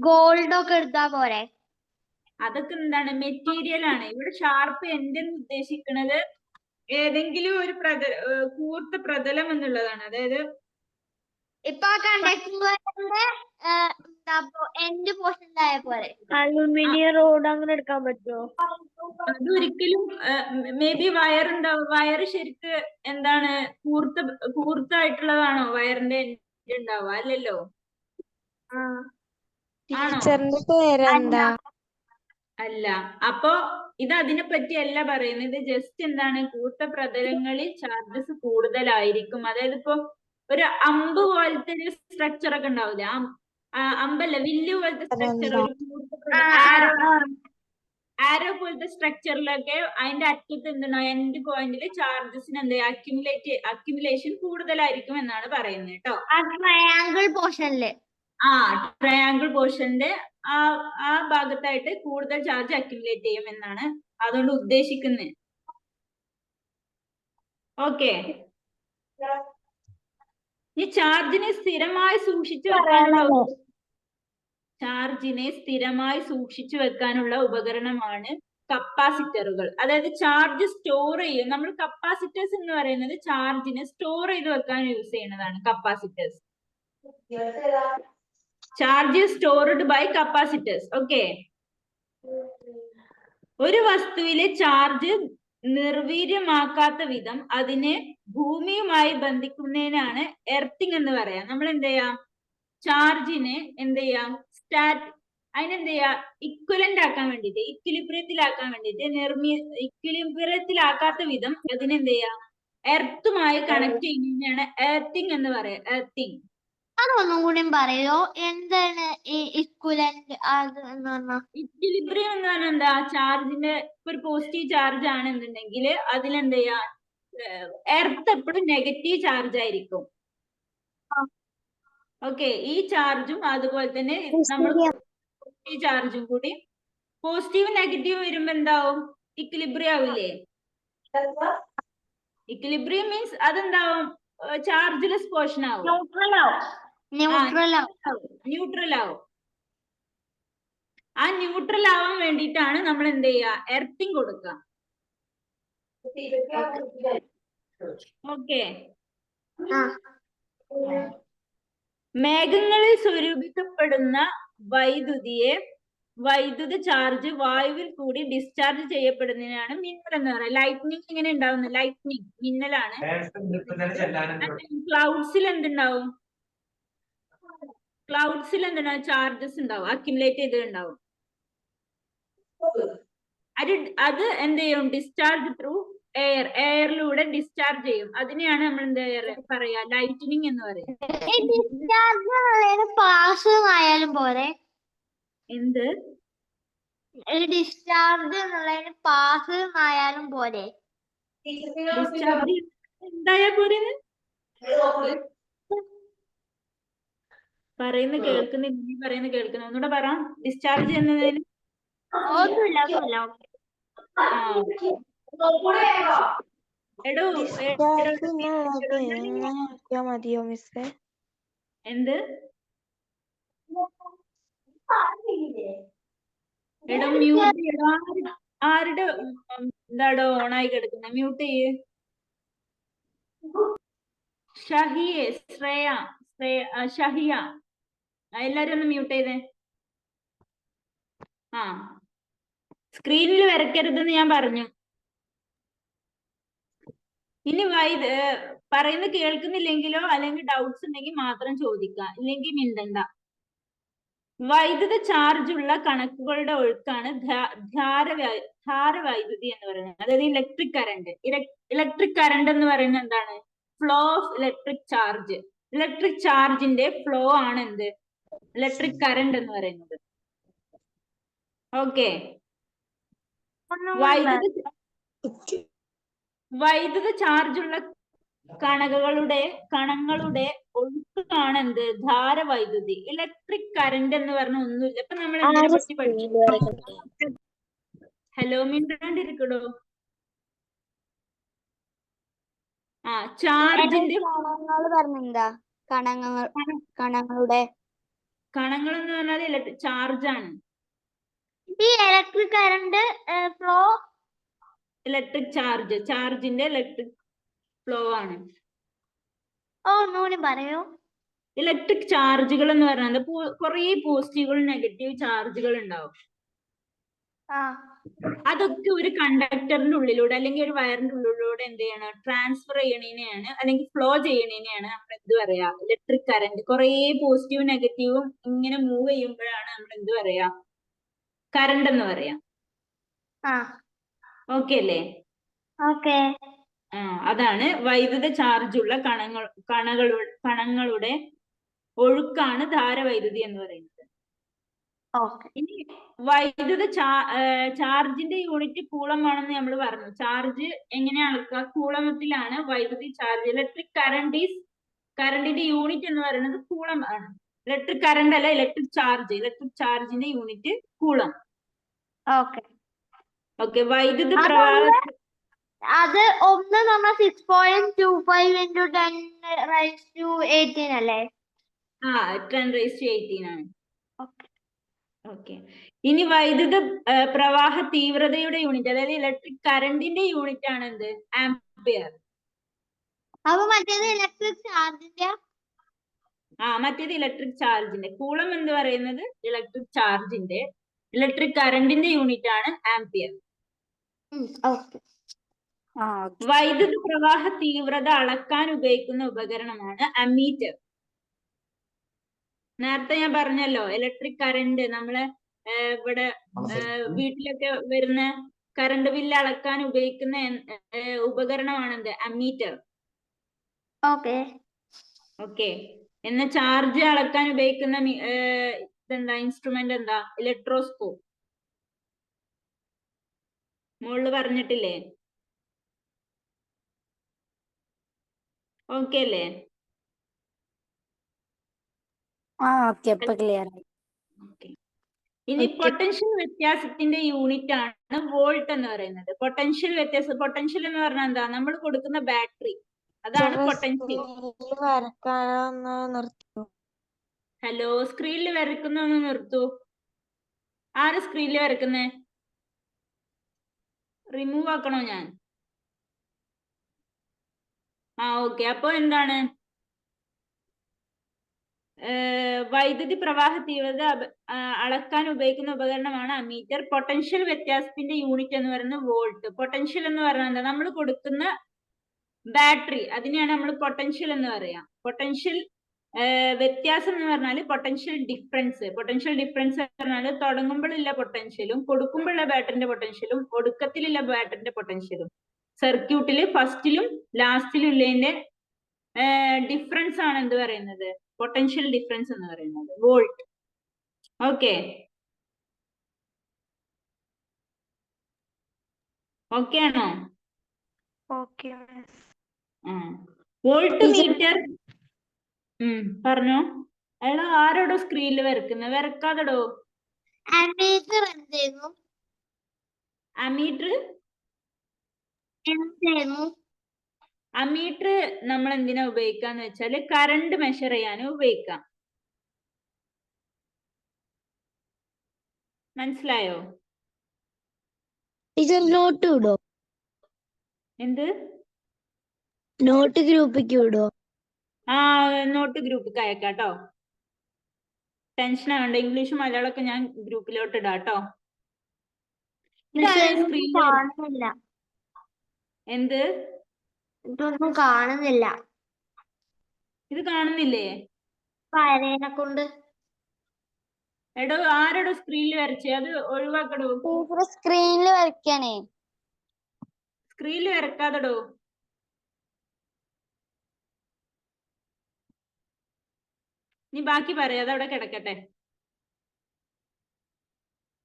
Speaker 2: ഗോൾഡോ ഒക്കെ എടുത്താ പോരെ?
Speaker 4: അതൊക്കെ എന്താണ്? മെറ്റീരിയൽ ആണ്. ഇവിടെ ഷാർപ്പ് എൻഡ് എന്ന് ഉദ്ദേശിക്കുന്നത് ഏതെങ്കിലും ഒരു കൂർത്ത പ്രതലം എന്നുള്ളതാണ്. അതായത്
Speaker 2: ഇപ്പൊ കണ്ടക്ടറിംഗ് വയറിന്റെ എൻഡ് പോർഷൻ ആയ പോലെ
Speaker 7: അലൂമിനിയം റോഡ് അങ്ങനെ എടുക്കാൻ പറ്റുമോ?
Speaker 4: അതൊരിക്കലും മേ ബി വയറ് ശരിക്ക് എന്താണ് കൂർത്തായിട്ടുള്ളതാണോ വയറിന്റെ എൻഡ് ഉണ്ടാവുക? അല്ലല്ലോ.
Speaker 7: ടീച്ചറിന്റെ പേരെന്താ?
Speaker 4: അല്ല. അപ്പൊ ഇത് അതിനെ പറ്റി അല്ല പറയുന്നത്. ജസ്റ്റ് എന്താണ്, കൂർത്ത പ്രതലങ്ങളിൽ ചാർജസ് കൂടുതലായിരിക്കും. അതായത് ഇപ്പൊ ഒരു അമ്പ് പോലത്തെ ഒരു സ്ട്രക്ചർ ഒക്കെ ഉണ്ടാവില്ല? അമ്പല്ല, വില്ല് പോലത്തെ സ്ട്രക്ചർ. ആരോ പോലത്തെ സ്ട്രക്ചറിലൊക്കെ അതിന്റെ അറ്റത്ത് എന്താണ് എൻഡ് പോയിന്റിൽ ചാർജസിന് എന്ത് അക്യുമുലേഷൻ കൂടുതലായിരിക്കും എന്നാണ് പറയുന്നത് കേട്ടോ.
Speaker 2: ട്രയാങ്കിൾ പോർഷനില്
Speaker 4: ട്രയാങ്കിൾ പോർഷന്റെ ആ ഭാഗത്തായിട്ട് കൂടുതൽ ചാർജ് അക്യുമുലേറ്റ് ചെയ്യും എന്നാണ് അതുകൊണ്ട് ഉദ്ദേശിക്കുന്നത്. ഓക്കെ, ഈ ചാർജിനെ സ്ഥിരമായി സൂക്ഷിച്ചു വെക്കാനുള്ള ഉപകരണമാണ് കപ്പാസിറ്ററുകൾ. അതായത് ചാർജ് സ്റ്റോർ ചെയ്യും. നമ്മൾ കപ്പാസിറ്റേഴ്സ് എന്ന് പറയുന്നത് ചാർജിനെ സ്റ്റോർ ചെയ്ത് വെക്കാൻ യൂസ് ചെയ്യുന്നതാണ്. Capacitors charge stored by capacitors. Okay, ഒരു വസ്തുവിലെ ചാർജ് നിർവീര്യമാക്കാത്ത വിധം അതിനെ ഭൂമിയുമായി ബന്ധിക്കുന്നതിനാണ് എർത്തിങ് എന്ന് പറയാം. നമ്മൾ എന്ത് ചെയ്യാം, ചാർജിനെ എന്ത് ചെയ്യാം, അതിനെന്ത് ചെയ്യാ, ഇക്വലന്റ് ആക്കാൻ വേണ്ടിട്ട്, ഇക്വിലിബ്രിയത്തിലാക്കാൻ വേണ്ടിട്ട്, ഇക്വിലിബ്രിയത്തിലാക്കാത്ത വിധം അതിനെന്ത് ചെയ്യാം, എർത്തുമായി കണക്ട് ചെയ്യുന്നതിനാണ് എർത്തിങ് എന്ന് പറയാം. എർത്തിങ്.
Speaker 2: അതൊന്നും കൂടി പറയോ, എന്താണ് ഈ ഇക്വലന്റ് എന്ന് പറഞ്ഞാൽ?
Speaker 4: ഇക്വിലിബ്രിയം എന്ന് പറഞ്ഞാൽ എന്താ, ചാർജിന്റെ ഒരു പോസിറ്റീവ് ചാർജ് ആണെന്നുണ്ടെങ്കിൽ അതിലെന്ത് ചെയ്യാ, എർത്ത് എപ്പോഴും നെഗറ്റീവ് ചാർജ് ആയിരിക്കും. ഓക്കെ, ഈ ചാർജും അതുപോലെ തന്നെ നമ്മൾ പോസിറ്റീവ് ചാർജും കൂടി പോസിറ്റീവ് നെഗറ്റീവ് വരുമ്പോ എന്താവും, ഇക്വിലിബ്രിയം ആവില്ലേ. ഇക്വിലിബ്രിയം മീൻസ് അതെന്താവും, ചാർജ്ലെസ് പോർഷൻ ആവും, ന്യൂട്രൽ ആവും. ആ ന്യൂട്രൽ ആവാൻ വേണ്ടിയിട്ടാണ് നമ്മൾ എന്ത് ചെയ്യുക, എർത്തിങ് കൊടുക്കുക. ഓക്കെ, മേഘങ്ങളിൽ സ്വരൂപിക്കപ്പെടുന്ന വൈദ്യുത ചാർജ് വായുവിൽ കൂടി ഡിസ്ചാർജ് ചെയ്യപ്പെടുന്നതിനാണ് മിന്നൽ എന്ന് പറയുന്നത്. ലൈറ്റ്നിങ് ഇങ്ങനെ ഉണ്ടാവുന്നത്, ലൈറ്റ്നിങ് മിന്നലാണ്. ക്ലൗഡ്സിൽ എന്തുണ്ടാവും, എന്തുണ്ടാവും, ചാർജസ് ഉണ്ടാവും, അക്യുമുലേറ്റ് ചെയ്തിട്ടുണ്ടാവും. അത് എന്ത് ചെയ്യും, ഡിസ്ചാർജ് ത്രൂ എയറിലൂടെ ഡിസ്ചാർജ് ചെയ്യും. അതിനെയാണ് നമ്മൾ എന്താ പറയാ, ലൈറ്റനിങ് എന്ന് പറയുന്നത്.
Speaker 2: പാസ് ആയാലും പോരെ,
Speaker 4: എന്ത്
Speaker 2: ഡിസ്ചാർജ് എന്നുള്ളതിന് പാസ് ആയാലും പോരെ,
Speaker 4: ഡിസ്ചാർജ് എന്തായാ പോരെ പറയുന്ന കേൾക്കുന്ന ഒന്നുകൂടെ പറ. ഡിസ്ചാർജ് എന്നതിന്
Speaker 2: ഒന്നുമില്ല.
Speaker 7: മതിയോ മിസ്സേ?
Speaker 4: എന്ത് എടോ മ്യൂട്ട് ചെയ്യടാ, ആരുടെ എന്താടോ ഓണായി കിടക്കുന്നത്, മ്യൂട്ട് ചെയ്യ്. ഷഹിയ എല്ലാരും ഒന്ന് മ്യൂട്ട് ചെയ്തേ. സ്ക്രീനിൽ വരയ്ക്കരുതെന്ന് ഞാൻ പറഞ്ഞു. ഇനി പറയുന്നത് കേൾക്കുന്നില്ലെങ്കിലോ അല്ലെങ്കിൽ ഡൗട്ട്സ് ഉണ്ടെങ്കിൽ മാത്രം ചോദിക്കുക, ഇല്ലെങ്കിൽ മിണ്ടണ്ട. വൈദ്യുത ചാർജ് ഉള്ള കണക്കുകളുടെ ഒഴുക്കാണ് ധാരവൈദ്യുതി എന്ന് പറയുന്നത്. അതായത് ഇലക്ട്രിക് കറണ്ട്. ഇലക്ട്രിക് കറണ്ട് എന്ന് പറയുന്നത് എന്താണ്, flow of electric charge. Electric ചാർജിന്റെ ഫ്ലോ ആണ് എന്ത്, ഇലക്ട്രിക് കറണ്ട് എന്ന് പറയുന്നത്. ഓക്കെ, വൈദ്യുത ചാർജുള്ള കണങ്ങളുടെ ഒഴുക്കാണ് എന്ത്, ധാരവൈദ്യുതി. ഇലക്ട്രിക് കറണ്ട് എന്ന് പറഞ്ഞ ഒന്നുമില്ല. ഇപ്പൊ നമ്മൾ എന്തിനെ പറ്റി പഠിച്ചു? ഹലോ, മിണ്ടാണ്ടിരിക്കടോ. ചാർജിന്റെ കണങ്ങൾ എന്ന് പറഞ്ഞാൽ ചാർജ് ആണ്.
Speaker 2: ഈ ഇലക്ട്രിക് കറണ്ട് ഫ്ലോ,
Speaker 4: ഇലക്ട്രിക് ചാർജിന്റെ ഇലക്ട്രിക് ഫ്ലോ ആണ്.
Speaker 2: ഒന്നുകൂടി പറയൂ.
Speaker 4: ഇലക്ട്രിക് ചാർജുകൾ എന്ന് പറഞ്ഞാൽ കുറെ പോസിറ്റീവുകളും നെഗറ്റീവ് ചാർജുകൾ ഉണ്ടാവും. അതൊക്കെ ഒരു കണ്ടക്ടറിന്റെ ഉള്ളിലൂടെ അല്ലെങ്കിൽ ഒരു വയറിന്റെ ഉള്ളിലൂടെ എന്ത് ചെയ്യണം, ട്രാൻസ്ഫർ ചെയ്യണേനെയാണ് അല്ലെങ്കിൽ ഫ്ലോ ചെയ്യണേനെയാണ് നമ്മൾ എന്ത് പറയാ, ഇലക്ട്രിക് കറന്റ്. കുറെ പോസിറ്റീവും നെഗറ്റീവും ഇങ്ങനെ മൂവ് ചെയ്യുമ്പോഴാണ് നമ്മൾ എന്ത് പറയാ, കറണ്ട് എന്ന് പറയാം. ഓക്കെ അല്ലേ?
Speaker 2: ഓക്കെ.
Speaker 4: അതാണ് വൈദ്യുത ചാർജുള്ള കണങ്ങളുടെ ഒഴുക്കാണ് ധാരവൈദ്യുതി എന്ന് പറയുന്നത്.
Speaker 2: ഓക്കെ.
Speaker 4: ഇനി വൈദ്യുത ചാർജിന്റെ യൂണിറ്റ് കൂളം ആണെന്ന് നമ്മൾ പറഞ്ഞു. ചാർജ് എങ്ങനെ അളക്കുക? കൂളമത്തിലാണ് വൈദ്യുതി ചാർജ്. ഇലക്ട്രിക് കറണ്ടിന്റെ യൂണിറ്റ് എന്ന് പറയുന്നത് കൂളം ആണ്. ഇലക്ട്രിക് കറണ്ട് അല്ല, ഇലക്ട്രിക് ചാർജിന്റെ യൂണിറ്റ് കൂളം.
Speaker 2: ഓക്കെ.
Speaker 4: ഓക്കെ. വൈദ്യുത
Speaker 2: അത്
Speaker 4: പ്രവാഹ
Speaker 2: അത് ഒന്ന് നമ്മൾ 6.25 into 10⁻18 അല്ലേ?
Speaker 4: 10⁻18 ആണ്.
Speaker 2: ഓക്കെ.
Speaker 4: ഓക്കെ. ഇനി വൈദ്യുത പ്രവാഹ തീവ്രതയുടെ യൂണിറ്റ്, അതായത് ഇലക്ട്രിക് കറണ്ടിന്റെ യൂണിറ്റ് ആണ് എന്ത്? ആംപിയർ.
Speaker 2: അപ്പൊ മറ്റേത് ഇലക്ട്രിക് ചാർജിന്റെ?
Speaker 4: മറ്റേത് ഇലക്ട്രിക് ചാർജിന്റെ. കൂളം എന്ന് പറയുന്നത് ഇലക്ട്രിക് ചാർജിന്റെ, ഇലക്ട്രിക് കറണ്ടിന്റെ യൂണിറ്റ് ആണ് ആംപിയർ.
Speaker 2: ഓക്കെ.
Speaker 4: വൈദ്യുത പ്രവാഹ തീവ്രത അളക്കാൻ ഉപയോഗിക്കുന്ന ഉപകരണമാണ് അമ്മീറ്റർ. നേരത്തെ ഞാൻ പറഞ്ഞല്ലോ, ഇലക്ട്രിക് കറണ്ട് നമ്മള് ഇവിടെ വീട്ടിലൊക്കെ വരുന്ന കറണ്ട് ബില്ല് അളക്കാൻ ഉപയോഗിക്കുന്ന ഉപകരണമാണെന്ത്? അമ്മീറ്റർ.
Speaker 2: ഓക്കെ.
Speaker 4: ഓക്കെ. എന്ന ചാർജ് അളക്കാൻ ഉപയോഗിക്കുന്ന ഇതെന്താ? ഇൻസ്ട്രുമെന്റ് എന്താ? ഇലക്ട്രോസ്കോപ്പ്. മുകളില് പറഞ്ഞിട്ടില്ലേ? ഓക്കെ അല്ലേ?
Speaker 8: ഓക്കെ, ഇപ്പൊ ക്ലിയർ ആയി.
Speaker 4: ഇനി പൊട്ടൻഷ്യൽ വ്യത്യാസത്തിന്റെ യൂണിറ്റ് ആണ് വോൾട്ട് എന്ന് പറയുന്നത്. പൊട്ടൻഷ്യൽ വ്യത്യാസം, പൊട്ടൻഷ്യൽ എന്ന് പറഞ്ഞാൽ എന്താ? നമ്മൾ കൊടുക്കുന്ന ബാറ്ററി, അതാണ് പൊട്ടൻഷ്യൽ.
Speaker 7: വരക്കാനൊന്ന് നിർത്തൂ.
Speaker 4: ഹലോ, സ്ക്രീനിൽ വരക്കുന്ന ഒന്ന് നിർത്തൂ. ആര് സ്ക്രീനിൽ വരക്കുന്നേ? റിമൂവ് ആക്കണോ ഞാൻ? ഓക്കെ. അപ്പൊ എന്താണ്? വൈദ്യുതി പ്രവാഹ തീവ്രത അളക്കാൻ ഉപയോഗിക്കുന്ന ഉപകരണമാണ് അമ്മീറ്റർ. പൊട്ടൻഷ്യൽ വ്യത്യാസത്തിന്റെ യൂണിറ്റ് എന്ന് പറയുന്നത് വോൾട്ട്. പൊട്ടൻഷ്യൽ എന്ന് പറഞ്ഞാൽ എന്താ? നമ്മൾ കൊടുക്കുന്ന ബാറ്ററി, അതിനെയാണ് നമ്മൾ പൊട്ടൻഷ്യൽ എന്ന് പറയാം. പൊട്ടൻഷ്യൽ വ്യത്യാസം എന്ന് പറഞ്ഞാൽ പൊട്ടൻഷ്യൽ ഡിഫറൻസ്. പൊട്ടൻഷ്യൽ ഡിഫറൻസ് പറഞ്ഞാൽ തുടങ്ങുമ്പോഴുള്ള പൊട്ടൻഷ്യലും കൊടുക്കുമ്പോഴുള്ള ബാറ്ററിന്റെ പൊട്ടൻഷ്യലും ഒടുക്കത്തിലുള്ള ബാറ്ററിന്റെ പൊട്ടൻഷ്യലും സർക്യൂട്ടില് ഫസ്റ്റിലും ലാസ്റ്റിലും ഉള്ളതിന്റെ ഡിഫറൻസ് ആണ് എന്ത് പറയുന്നത്? പൊട്ടൻഷ്യൽ ഡിഫറൻസ് എന്ന് പറയുന്നത് വോൾട്ട്. ഓക്കെ. ഓക്കെ ആണോ?
Speaker 7: ഓക്കെ.
Speaker 4: Volt meter. പറഞ്ഞോ. എടാ, ആരോടോ സ്ക്രീനിൽ വരക്കുന്നത്? വരക്കാതെടോ.
Speaker 2: അമ്മീറ്റർ എന്തായിരുന്നു?
Speaker 4: അമ്മീറ്റർ നമ്മൾ എന്തിനാ ഉപയോഗിക്കാന്ന് വെച്ചാല് കറണ്ട് മെഷർ ചെയ്യാനും ഉപയോഗിക്കാം. മനസ്സിലായോ?
Speaker 6: നോട്ട് വിടോ?
Speaker 4: എന്ത്
Speaker 6: നോട്ട് ഗ്രൂപ്പിക്ക് വിടോ?
Speaker 4: നോട്ട് ഗ്രൂപ്പിൽ അയക്കാട്ടോ. ടെൻഷൻ ആവണ്ട, ഇംഗ്ലീഷും മലയാളമൊക്കെ ഞാൻ ഗ്രൂപ്പിലോട്ട് ഇടാട്ടോ.
Speaker 2: കാണുന്നില്ല.
Speaker 4: എന്ത്?
Speaker 2: ഇതൊന്നും കാണുന്നില്ല.
Speaker 4: ഇത് കാണുന്നില്ലേ?
Speaker 2: വരേനെ കൊണ്ട്.
Speaker 4: എടോ, ആരോടോ സ്ക്രീനിൽ വരച്ചേ? അത് ഒഴിവാക്കടോ.
Speaker 6: സ്ക്രീനിൽ വരയ്ക്കാനേ.
Speaker 4: സ്ക്രീനിൽ വരക്കാതെടോ. നീ ബാക്കി പറയാം, അതവിടെ കിടക്കട്ടെ.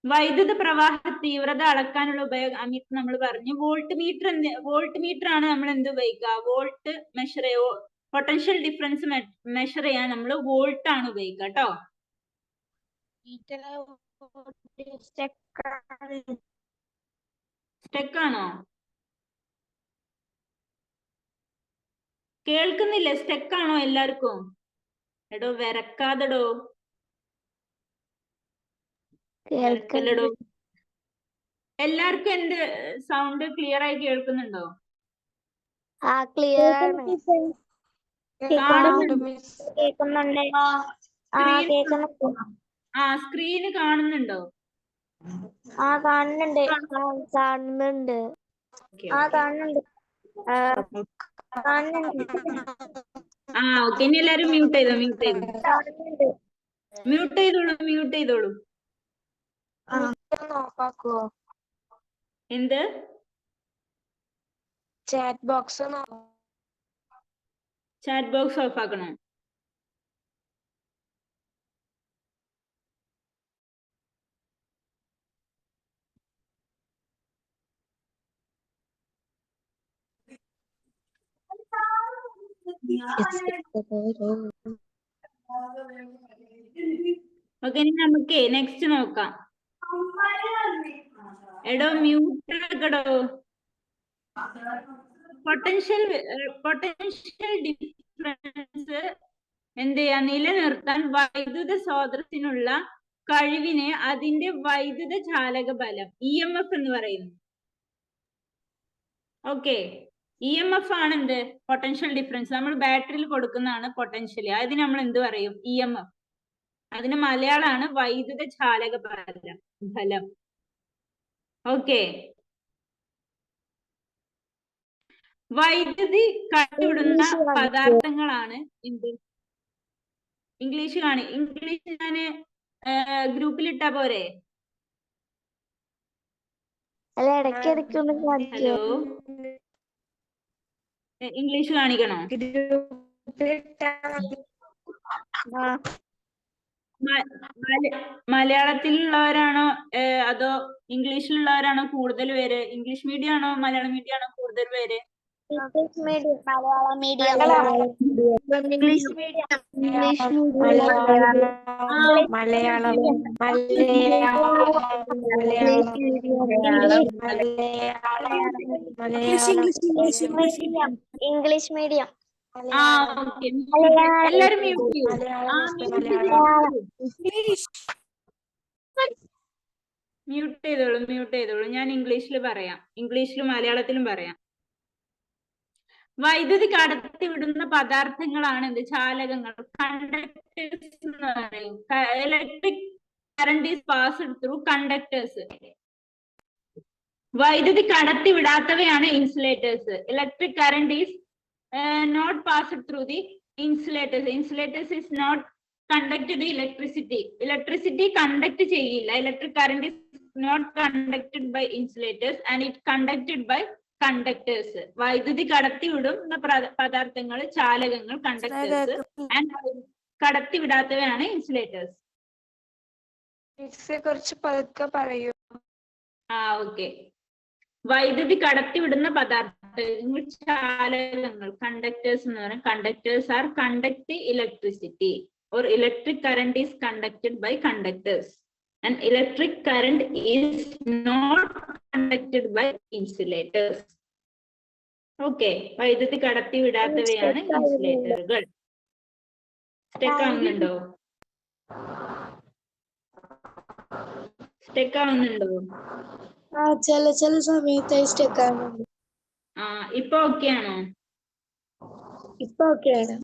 Speaker 4: വൈദ്യുത പ്രവാഹ തീവ്രത അളക്കാനുള്ള ഉപയോഗം നമ്മൾ പറഞ്ഞു. വോൾട്ട് മീറ്റർ ആണ് നമ്മൾ എന്ത് ഉപയോഗിക്കുക? വോൾട്ട് മെഷർ ചെയ്യോ, പൊട്ടൻഷ്യൽ ഡിഫറൻസ് മെഷർ ചെയ്യാൻ നമ്മൾ വോൾട്ട് ആണ് ഉപയോഗിക്കുക കേട്ടോ. സ്റ്റെക്ക് ആണോ? കേൾക്കുന്നില്ലേ? സ്റ്റെക്ക് ആണോ എല്ലാവർക്കും? എടോ, വരക്കാതെടോ. കേൾക്കല്ലടോ. എല്ലാവർക്കും എന്റെ സൗണ്ട് ക്ലിയർ ആയി കേൾക്കുന്നുണ്ടോ?
Speaker 6: ക്ലിയർ ആണ്.
Speaker 4: സ്ക്രീന് കാണുന്നുണ്ടോ?
Speaker 6: കാണുന്നുണ്ട്. കാണുന്നുണ്ട്.
Speaker 4: ഓക്കെ. ഇനി എല്ലാരും മ്യൂട്ട് ചെയ്തോളൂ.
Speaker 7: നോക്കാക്കോ?
Speaker 4: എന്ത്?
Speaker 7: ചാറ്റ് ബോക്സ്
Speaker 4: ഓഫ് ആക്കണോ? ഓക്കെ, ഇനി നമുക്ക് നെക്സ്റ്റ് നോക്കാം. എടോ മ്യൂട്ട് ആക്കടോ. പൊട്ടൻഷ്യൽ ഡിഫറൻസ് എന്ത് ചെയ്യാ, നിലനിർത്താൻ വൈദ്യുത സ്രോതസ്സിനുള്ള കഴിവിനെ അതിന്റെ വൈദ്യുത ചാലക ബലം EMF എന്ന് പറയുന്നു. ഓക്കെ, EMF ആണ് എന്ത്, പൊട്ടൻഷ്യൽ ഡിഫറൻസ്. നമ്മൾ ബാറ്ററിയിൽ കൊടുക്കുന്നതാണ് പൊട്ടൻഷ്യൽ. അതിന് നമ്മൾ എന്ത് പറയും? EMF. അതിന് മലയാളമാണ് വൈദ്യുത ചാലക ബലം. ഓക്കെ, വൈദ്യുതി കടത്തിവിടുന്ന പദാർത്ഥങ്ങളാണ് എന്ത്? ഇംഗ്ലീഷ് ഞാന് ഗ്രൂപ്പിൽ ഇട്ടാ പോരെ?
Speaker 7: അല്ല, ഇടയ്ക്കിടയ്ക്ക് ഒന്ന്
Speaker 4: ഹലോ, ഇംഗ്ലീഷ് കാണിക്കണോ? മലയാളത്തിലുള്ളവരാണോ അതോ ഇംഗ്ലീഷിലുള്ളവരാണോ കൂടുതൽ പേര്? ഇംഗ്ലീഷ് മീഡിയം ആണോ മലയാളം മീഡിയം ആണോ കൂടുതൽ പേര്?
Speaker 6: English medium, Malayalam medium,
Speaker 7: English medium, Malayalam
Speaker 6: English medium.
Speaker 4: ആ, ഓക്കെ, എല്ലാരും മ്യൂട്ട് ചെയ്യൂ. മ്യൂട്ട് ചെയ്തോളൂ. ഞാൻ ഇംഗ്ലീഷിൽ പറയാം, ഇംഗ്ലീഷിലും മലയാളത്തിലും പറയാം. വൈദ്യുതി കടത്തിവിടുന്ന പദാർത്ഥങ്ങളാണ് എന്ത്? ചാലകങ്ങൾ, കണ്ടക്ടേഴ്സ് എന്ന് പറയും. Electric current is passed through conductors. വൈദ്യുതി കടത്തിവിടാത്തവയാണ് insulators. Electric current is not passed through the insulators. Insulators is not conducted electricity. Electricity conduct ചെയ്യില്ല. Electric current is not conducted by insulators and it conducted by conductors. വൈദ്യുതി കടത്തിവിടുന്ന പദാർത്ഥങ്ങൾ ചാലകങ്ങൾ, conductors, and കടത്തിവിടാത്തവയാണ് insulators.
Speaker 7: കുറച്ച് പതുക്കെ പറയൂ.
Speaker 4: Okay, വൈദ്യുതി കടത്തിവിടുന്ന പദാർത്ഥങ്ങൾ ചാലകങ്ങൾ, conductors എന്ന് പറയും. Conductors are conduct electricity or electric current is conducted by conductors and electric current is not conducted by insulators. Okay, വൈദ്യുതി കടത്തിവിടാത്തവയാണ് ഇൻസുലേറ്ററുകൾ. സ്റ്റെക്ക് ആവുന്നുണ്ടോ?
Speaker 7: ചില സമയത്തായി സ്റ്റെക്ക് ആവുന്നുണ്ട്.
Speaker 4: ഇപ്പൊ ഓക്കെ ആണോ?
Speaker 7: ഇപ്പൊ ഓക്കെയാണ്.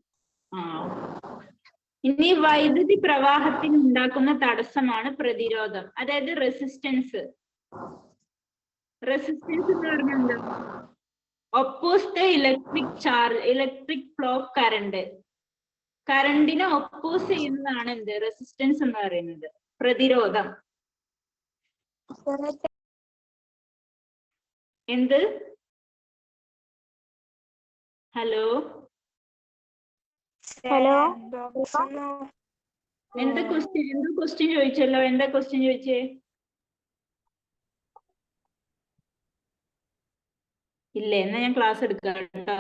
Speaker 4: ഇനി വൈദ്യുതി പ്രവാഹത്തിന് ഉണ്ടാക്കുന്ന തടസ്സമാണ് പ്രതിരോധം, അതായത് റെസിസ്റ്റൻസ്. റെസിസ്റ്റൻസ് എന്ന് പറഞ്ഞാൽ എന്താ? Oppose the electric charge, electric flow of current. കറണ്ടിനെ ഒപ്പോസ് ചെയ്യുന്നതാണ് എന്ത്? റെസിസ്റ്റൻസ് എന്ന് പറയുന്നത്, പ്രതിരോധം. എന്ത്? ഹലോ, എന്താ ക്വസ്റ്റ്യൻ ചോദിച്ചല്ലോ? എന്താ ക്വസ്റ്റ്യൻ ചോദിച്ചേ? ഇല്ല, എന്നാ ഞാൻ ക്ലാസ് എടുക്കാം കേട്ടോ.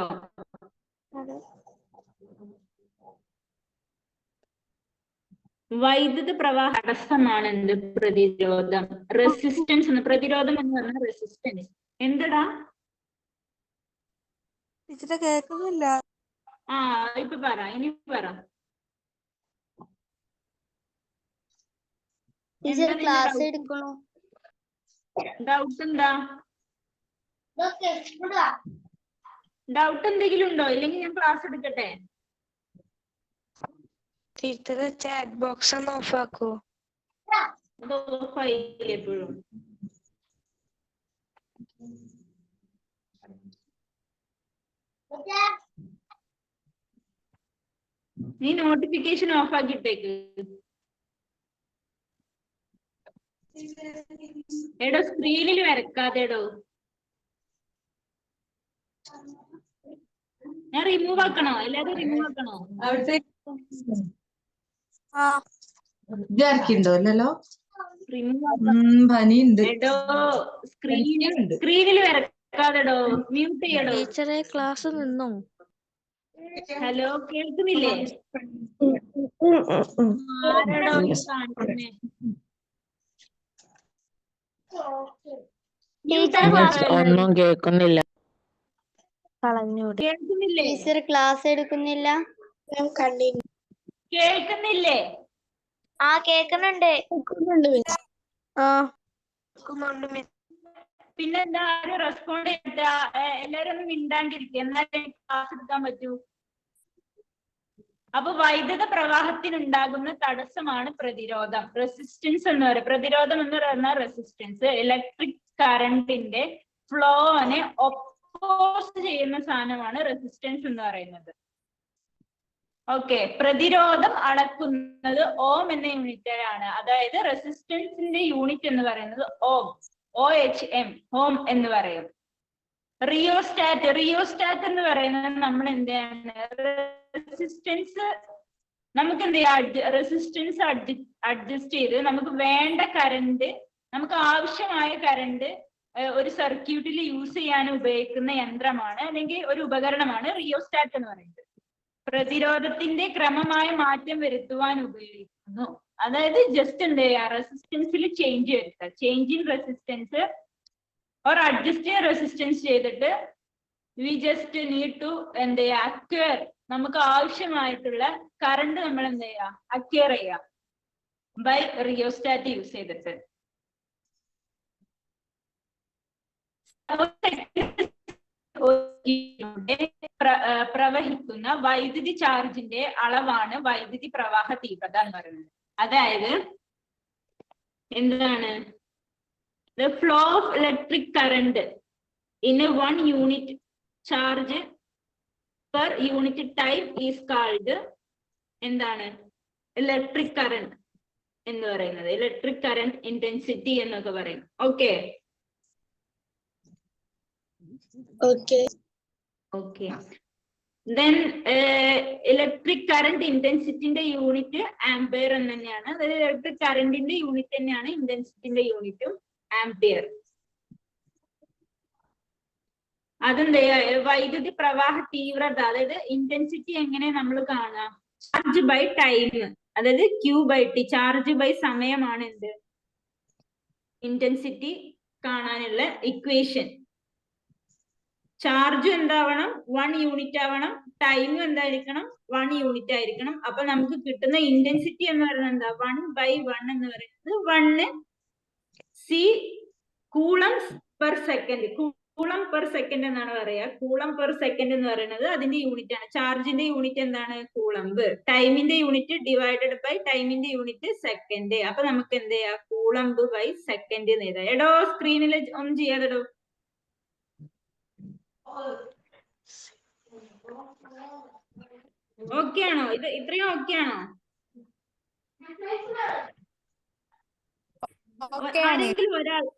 Speaker 4: വൈദ്യുത പ്രവാഹ തടസ്സമാണ് എന്ത്? പ്രതിരോധം. റെസിസ്റ്റൻസ് എന്ന്, പ്രതിരോധം എന്ന് പറഞ്ഞാൽ റെസിസ്റ്റൻസ്. എന്തടാ
Speaker 7: കേൾക്കുന്നില്ല?
Speaker 4: ഇപ്പൊ പറ, ഇനി പറ.
Speaker 6: ക്ലാസ് എടുക്കണോ?
Speaker 4: ഡൗട്ട് എന്താ? ഡൗട്ട് എന്തെങ്കിലും ഉണ്ടോ? ഇല്ലെങ്കിൽ ഞാൻ ക്ലാസ് എടുക്കട്ടെ.
Speaker 7: ടീച്ചർ ചാറ്റ് ബോക്സ് ഒന്ന് ഓഫ് ആക്കൂ.
Speaker 4: അത് ഓഫായില്ലേ എപ്പോഴും? നീ നോട്ടിഫിക്കേഷൻ ഓഫ് ആക്കിയിട്ടേക്ക്. എടോ സ്ക്രീനിൽ വരക്കാതെടോ. ഞാൻ റിമൂവ് ആക്കണോ? എല്ലാരും റിമൂവ് ആക്കണോ?
Speaker 8: വിദ്യാർത്ഥിയുണ്ടോ? അല്ലല്ലോ,
Speaker 4: എടോ സ്ക്രീനിൽ വരക്കാതെടോ. മ്യൂട്ട് ചെയ്യടോ.
Speaker 7: ടീച്ചറെ ക്ലാസ് നിന്നോ?
Speaker 4: ഹലോ, കേൾക്കുന്നില്ലേ? ആരോടോ കാണിക്കുന്നേ?
Speaker 8: ഒന്നും കേൾക്കുന്നില്ല.
Speaker 4: കേൾക്കുന്നില്ലേ?
Speaker 6: ടീച്ചർ ക്ലാസ് എടുക്കുന്നില്ല.
Speaker 7: ഞാൻ കണ്ടില്ല.
Speaker 4: കേൾക്കുന്നില്ലേ?
Speaker 2: ആ കേക്കുന്നുണ്ട്.
Speaker 4: പിന്നെന്താ ആരും റെസ്പോണ്ട് ചെയ്തിട്ട് എല്ലാരും ഒന്ന് മിണ്ടാണ്ടിരിക്കുക, എന്നാലേ ക്ലാസ് എടുക്കാൻ പറ്റൂ. അപ്പൊ വൈദ്യുത പ്രവാഹത്തിനുണ്ടാകുന്ന തടസ്സമാണ് പ്രതിരോധം, റെസിസ്റ്റൻസ് എന്ന് പറയുന്നത്. പ്രതിരോധം എന്ന് പറയുന്ന റെസിസ്റ്റൻസ് ഇലക്ട്രിക് കറണ്ടിന്റെ ഫ്ലോനെ ഒപ്പോസ് ചെയ്യുന്ന സാധനമാണ് റെസിസ്റ്റൻസ് എന്ന് പറയുന്നത്. ഓക്കെ, പ്രതിരോധം അളക്കുന്നത് ഓം എന്ന യൂണിറ്റിലാണ്. അതായത് റെസിസ്റ്റൻസിന്റെ യൂണിറ്റ് എന്ന് പറയുന്നത് ഓം, OHM, ഓം എന്ന് പറയും. റിയോസ്റ്റാറ്റ് എന്ന് പറയുന്നത് നമ്മൾ എന്താണ്, റെസിസ്റ്റൻസ് നമുക്ക് എന്ത് ചെയ്യാം, റെസിസ്റ്റൻസ് അഡ്ജസ്റ്റ് ചെയ്ത് നമുക്ക് വേണ്ട കറണ്ട്, നമുക്ക് ആവശ്യമായ കറണ്ട് ഒരു സർക്യൂട്ടിൽ യൂസ് ചെയ്യാൻ ഉപയോഗിക്കുന്ന യന്ത്രമാണ് അല്ലെങ്കിൽ ഒരു ഉപകരണമാണ് റിയോസ്റ്റാറ്റ് എന്ന് പറയുന്നത്. പ്രതിരോധത്തിന്റെ ക്രമമായ മാറ്റം വരുത്തുവാൻ ഉപയോഗിക്കുന്നു. അതായത് ജസ്റ്റ് എന്ത് ചെയ്യാ, റെസിസ്റ്റൻസിൽ ചേഞ്ച് വരുത്തുക, change in resistance or adjust resistance ചെയ്തിട്ട് വി ജസ്റ്റ് നീഡ് ടു എന്ത് ചെയ്യാ, അക്വയർ, നമുക്ക് ആവശ്യമായിട്ടുള്ള കറണ്ട് നമ്മൾ എന്ത് ചെയ്യാ, അക്വയർ ചെയ്യാം ബൈ റിയോസ്റ്റാറ്റ് യൂസ് ചെയ്തിട്ട്. പ്രവഹിക്കുന്ന വൈദ്യുതി ചാർജിന്റെ അളവാണ് വൈദ്യുതി പ്രവാഹ തീവ്രത എന്ന് പറയുന്നത്. അതായത് എന്താണ്, the flow of electric current in a 1 unit charge per unit time is called എന്താണ്, ഇലക്ട്രിക് കറന്റ് എന്ന് പറയുന്നത്. ഇലക്ട്രിക് കറന്റ് ഇന്റൻസിറ്റി എന്നൊക്കെ പറയും. Okay okay then electric current ഇന്റൻസിറ്റിന്റെ യൂണിറ്റ് ആംപിയർ എന്ന് തന്നെയാണ്. അതായത് ഇലക്ട്രിക് കറന്റിന്റെ യൂണിറ്റ് തന്നെയാണ് ഇന്റൻസിറ്റിന്റെ യൂണിറ്റും ആംപിയർ. അതെന്താ, വൈദ്യുതി പ്രവാഹ തീവ്രത, അതായത് ഇന്റൻസിറ്റി എങ്ങനെ നമ്മൾ കാണാം, ചാർജ് ബൈ ടൈം, അതായത് Q/T, ചാർജ് ബൈ സമയമാണ് എന്ത് ഇന്റൻസിറ്റി കാണാനുള്ള ഇക്വേഷൻ. ചാർജ് എന്താവണം, 1 യൂണിറ്റ് ആവണം, ടൈമും എന്തായിരിക്കണം, 1 യൂണിറ്റ് ആയിരിക്കണം. അപ്പൊ നമുക്ക് കിട്ടുന്ന ഇന്റൻസിറ്റി എന്ന് പറയുന്നത് എന്താ, 1/1 എന്ന് പറയുന്നത് 1 C coulombs per second. Coulomb per second എന്നാണ് പറയാ. കൂളം പെർ സെക്കൻഡ് എന്ന് പറയുന്നത് അതിന്റെ യൂണിറ്റ് ആണ്. ചാർജിന്റെ യൂണിറ്റ് എന്താണ്, കൂളംബ്. ടൈമിന്റെ യൂണിറ്റ് ഡിവൈഡഡ് ബൈ ടൈമിന്റെ യൂണിറ്റ് സെക്കൻഡ്. അപ്പൊ നമുക്ക് എന്ത് ചെയ്യാം, കൂളംബ് ബൈ സെക്കൻഡ് എന്ന് എഴുതാം. എടോ സ്ക്രീനിൽ ഒന്നും ചെയ്യാതെടോ. ഓക്കെ ആണോ? ഇത് ഇത്രയും ഓക്കെ ആണോ? ആരെങ്കിലും ഒരാള്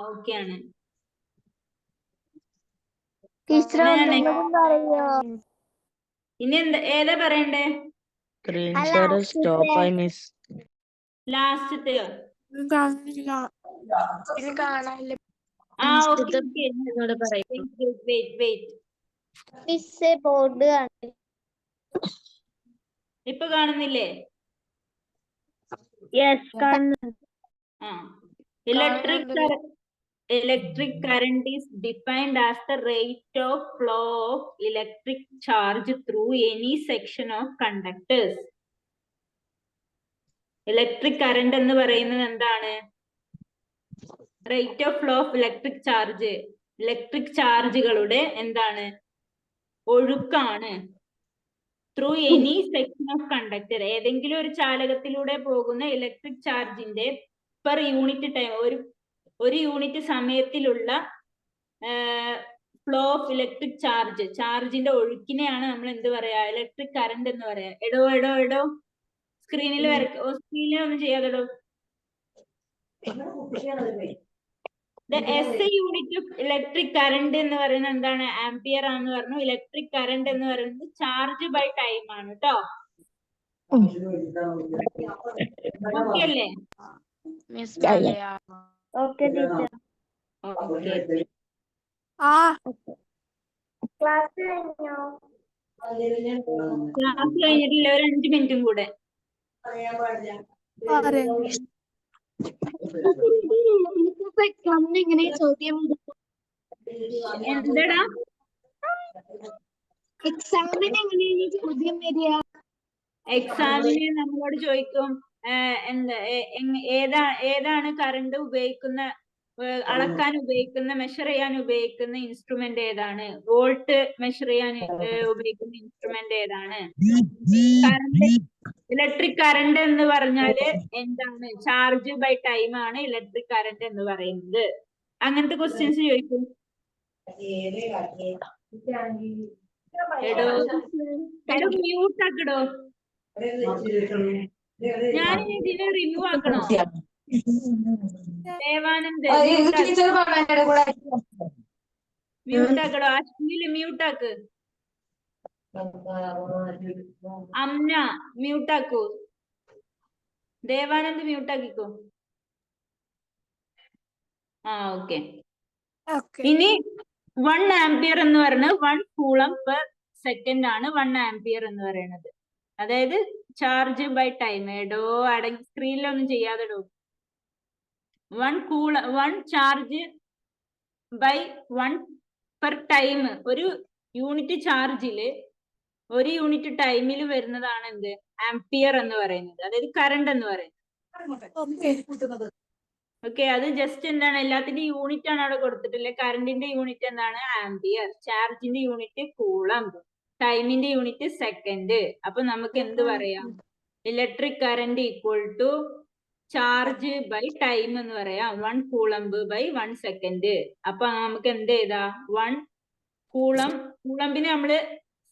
Speaker 4: ഓക്കെ ആണ്. ഇനി എന്താ, ഏതാ പറയണ്ടേ? ലാസ്റ്റത്തെയോ? ആ ഓക്കെ,
Speaker 6: ബോർഡ്
Speaker 4: ഇപ്പൊ കാണുന്നില്ലേ? ആ, electric current is defined as the rate of flow of electric charge through any section of conductors. Electric current എന്ന് പറയുന്നത് എന്താണ്, rate of flow of electric charge, electric ചാർജുകളുടെ എന്താണ്, ഒഴുക്കാണ്. Through any section of conductor, ഏതെങ്കിലും ഒരു ചാലകത്തിലൂടെ പോകുന്ന ഇലക്ട്രിക് ചാർജിന്റെ പെർ യൂണിറ്റ് ടൈം, ഒരു യൂണിറ്റ് സമയത്തിലുള്ള ഫ്ലോ ഓഫ് ഇലക്ട്രിക് ചാർജ്, ചാർജിന്റെ ഒഴുക്കിനെയാണ് നമ്മൾ എന്ത് പറയാ, ഇലക്ട്രിക് കറന്റ് എന്ന് പറയാ. എടോ സ്ക്രീനിൽ സ്ക്രീനിൽ ഒന്നും ചെയ്യാതെടോ. SI unit of electric current എന്ന് പറയുന്നത് എന്താണ്, ആംപിയർ ആണെന്ന് പറഞ്ഞു. ഇലക്ട്രിക് കറന്റ് എന്ന് പറയുന്നത് ചാർജ് ബൈ ടൈം ആണ് കേട്ടോ. ഓക്കെ അല്ലേ?
Speaker 6: Okay teacher.
Speaker 4: ഓക്കെ.
Speaker 7: ക്ലാസ് കഴിഞ്ഞോ?
Speaker 4: ക്ലാസ് കഴിഞ്ഞിട്ടില്ല, ഒരു 5 മിനിറ്റും കൂടെ.
Speaker 2: എങ്ങനെ ചോദ്യം
Speaker 4: എന്താടാ
Speaker 2: എക്സാമിന് എങ്ങനെയാണ് ചോദ്യം വരിക?
Speaker 4: എക്സാമിന് നമ്മളോട് ചോദിക്കും ഏതാണ് കറണ്ട് ഉപയോഗിക്കുന്ന, അളക്കാൻ ഉപയോഗിക്കുന്ന, മെഷർ ചെയ്യാൻ ഉപയോഗിക്കുന്ന ഇൻസ്ട്രുമെന്റ് ഏതാണ്? വോൾട്ട് മെഷർ ചെയ്യാൻ ഉപയോഗിക്കുന്ന ഇൻസ്ട്രുമെന്റ് ഏതാണ്? കറണ്ട്, ഇലക്ട്രിക് കറണ്ട് എന്ന് പറഞ്ഞാല് എന്താണ്? ചാർജ് ബൈ ടൈം ആണ് ഇലക്ട്രിക് കറണ്ട് എന്ന് പറയുന്നത്. അങ്ങനത്തെ ക്വസ്റ്റ്യൻസ് ചോദിക്കും. എടോ മ്യൂട്ട് ആക്കടോ. ഞാൻ ഇതിനെ റിമൂവ് ആക്കണോ? ദേവാനന്ദ് മ്യൂട്ട് ആക്കടോ. അശ്വിനില് മ്യൂട്ട് ആക്ക്. അമ്ന മ്യൂട്ട് ആക്കൂ. ദേവാനന്ദ് മ്യൂട്ട് ആക്കിക്കോ. ഓക്കെ. ഇനി 1 ആംപിയർ എന്ന് പറയുന്നത് 1 കൂളം പെർ സെക്കൻഡ് ആണ് 1 ആംപിയർ എന്ന് പറയുന്നത്. അതായത് ചാർജ് ബൈ ടൈം. എടോ അടങ്ങി സ്ക്രീനിലൊന്നും ചെയ്യാതെടോ. 1 ചാർജ് ബൈ 1 പെർ ടൈം. ഒരു യൂണിറ്റ് ചാർജില് 1 യൂണിറ്റ് ടൈമിൽ വരുന്നതാണ് എന്ത്? ആംപിയർ എന്ന് പറയുന്നത്, അതായത് കറണ്ട് എന്ന് പറയുന്നത്. ഓക്കെ, അത് ജസ്റ്റ് എന്താണ്, എല്ലാത്തിന്റെ യൂണിറ്റ് ആണ് അവിടെ കൊടുത്തിട്ടില്ലേ. കറണ്ടിന്റെ യൂണിറ്റ് എന്താണ്? ആംപിയർ. ചാർജിന്റെ യൂണിറ്റ് കൂളം. ടൈമിന്റെ യൂണിറ്റ് സെക്കൻഡ്. അപ്പൊ നമുക്ക് എന്ത് പറയാം? Electric current equal to charge by time എന്ന് പറയാം. 1 കൂളംബ് ബൈ 1 സെക്കൻഡ്. അപ്പൊ നമുക്ക് എന്ത് ചെയ്താ? 1 കൂളം. കൂളമ്പിനെ നമ്മള്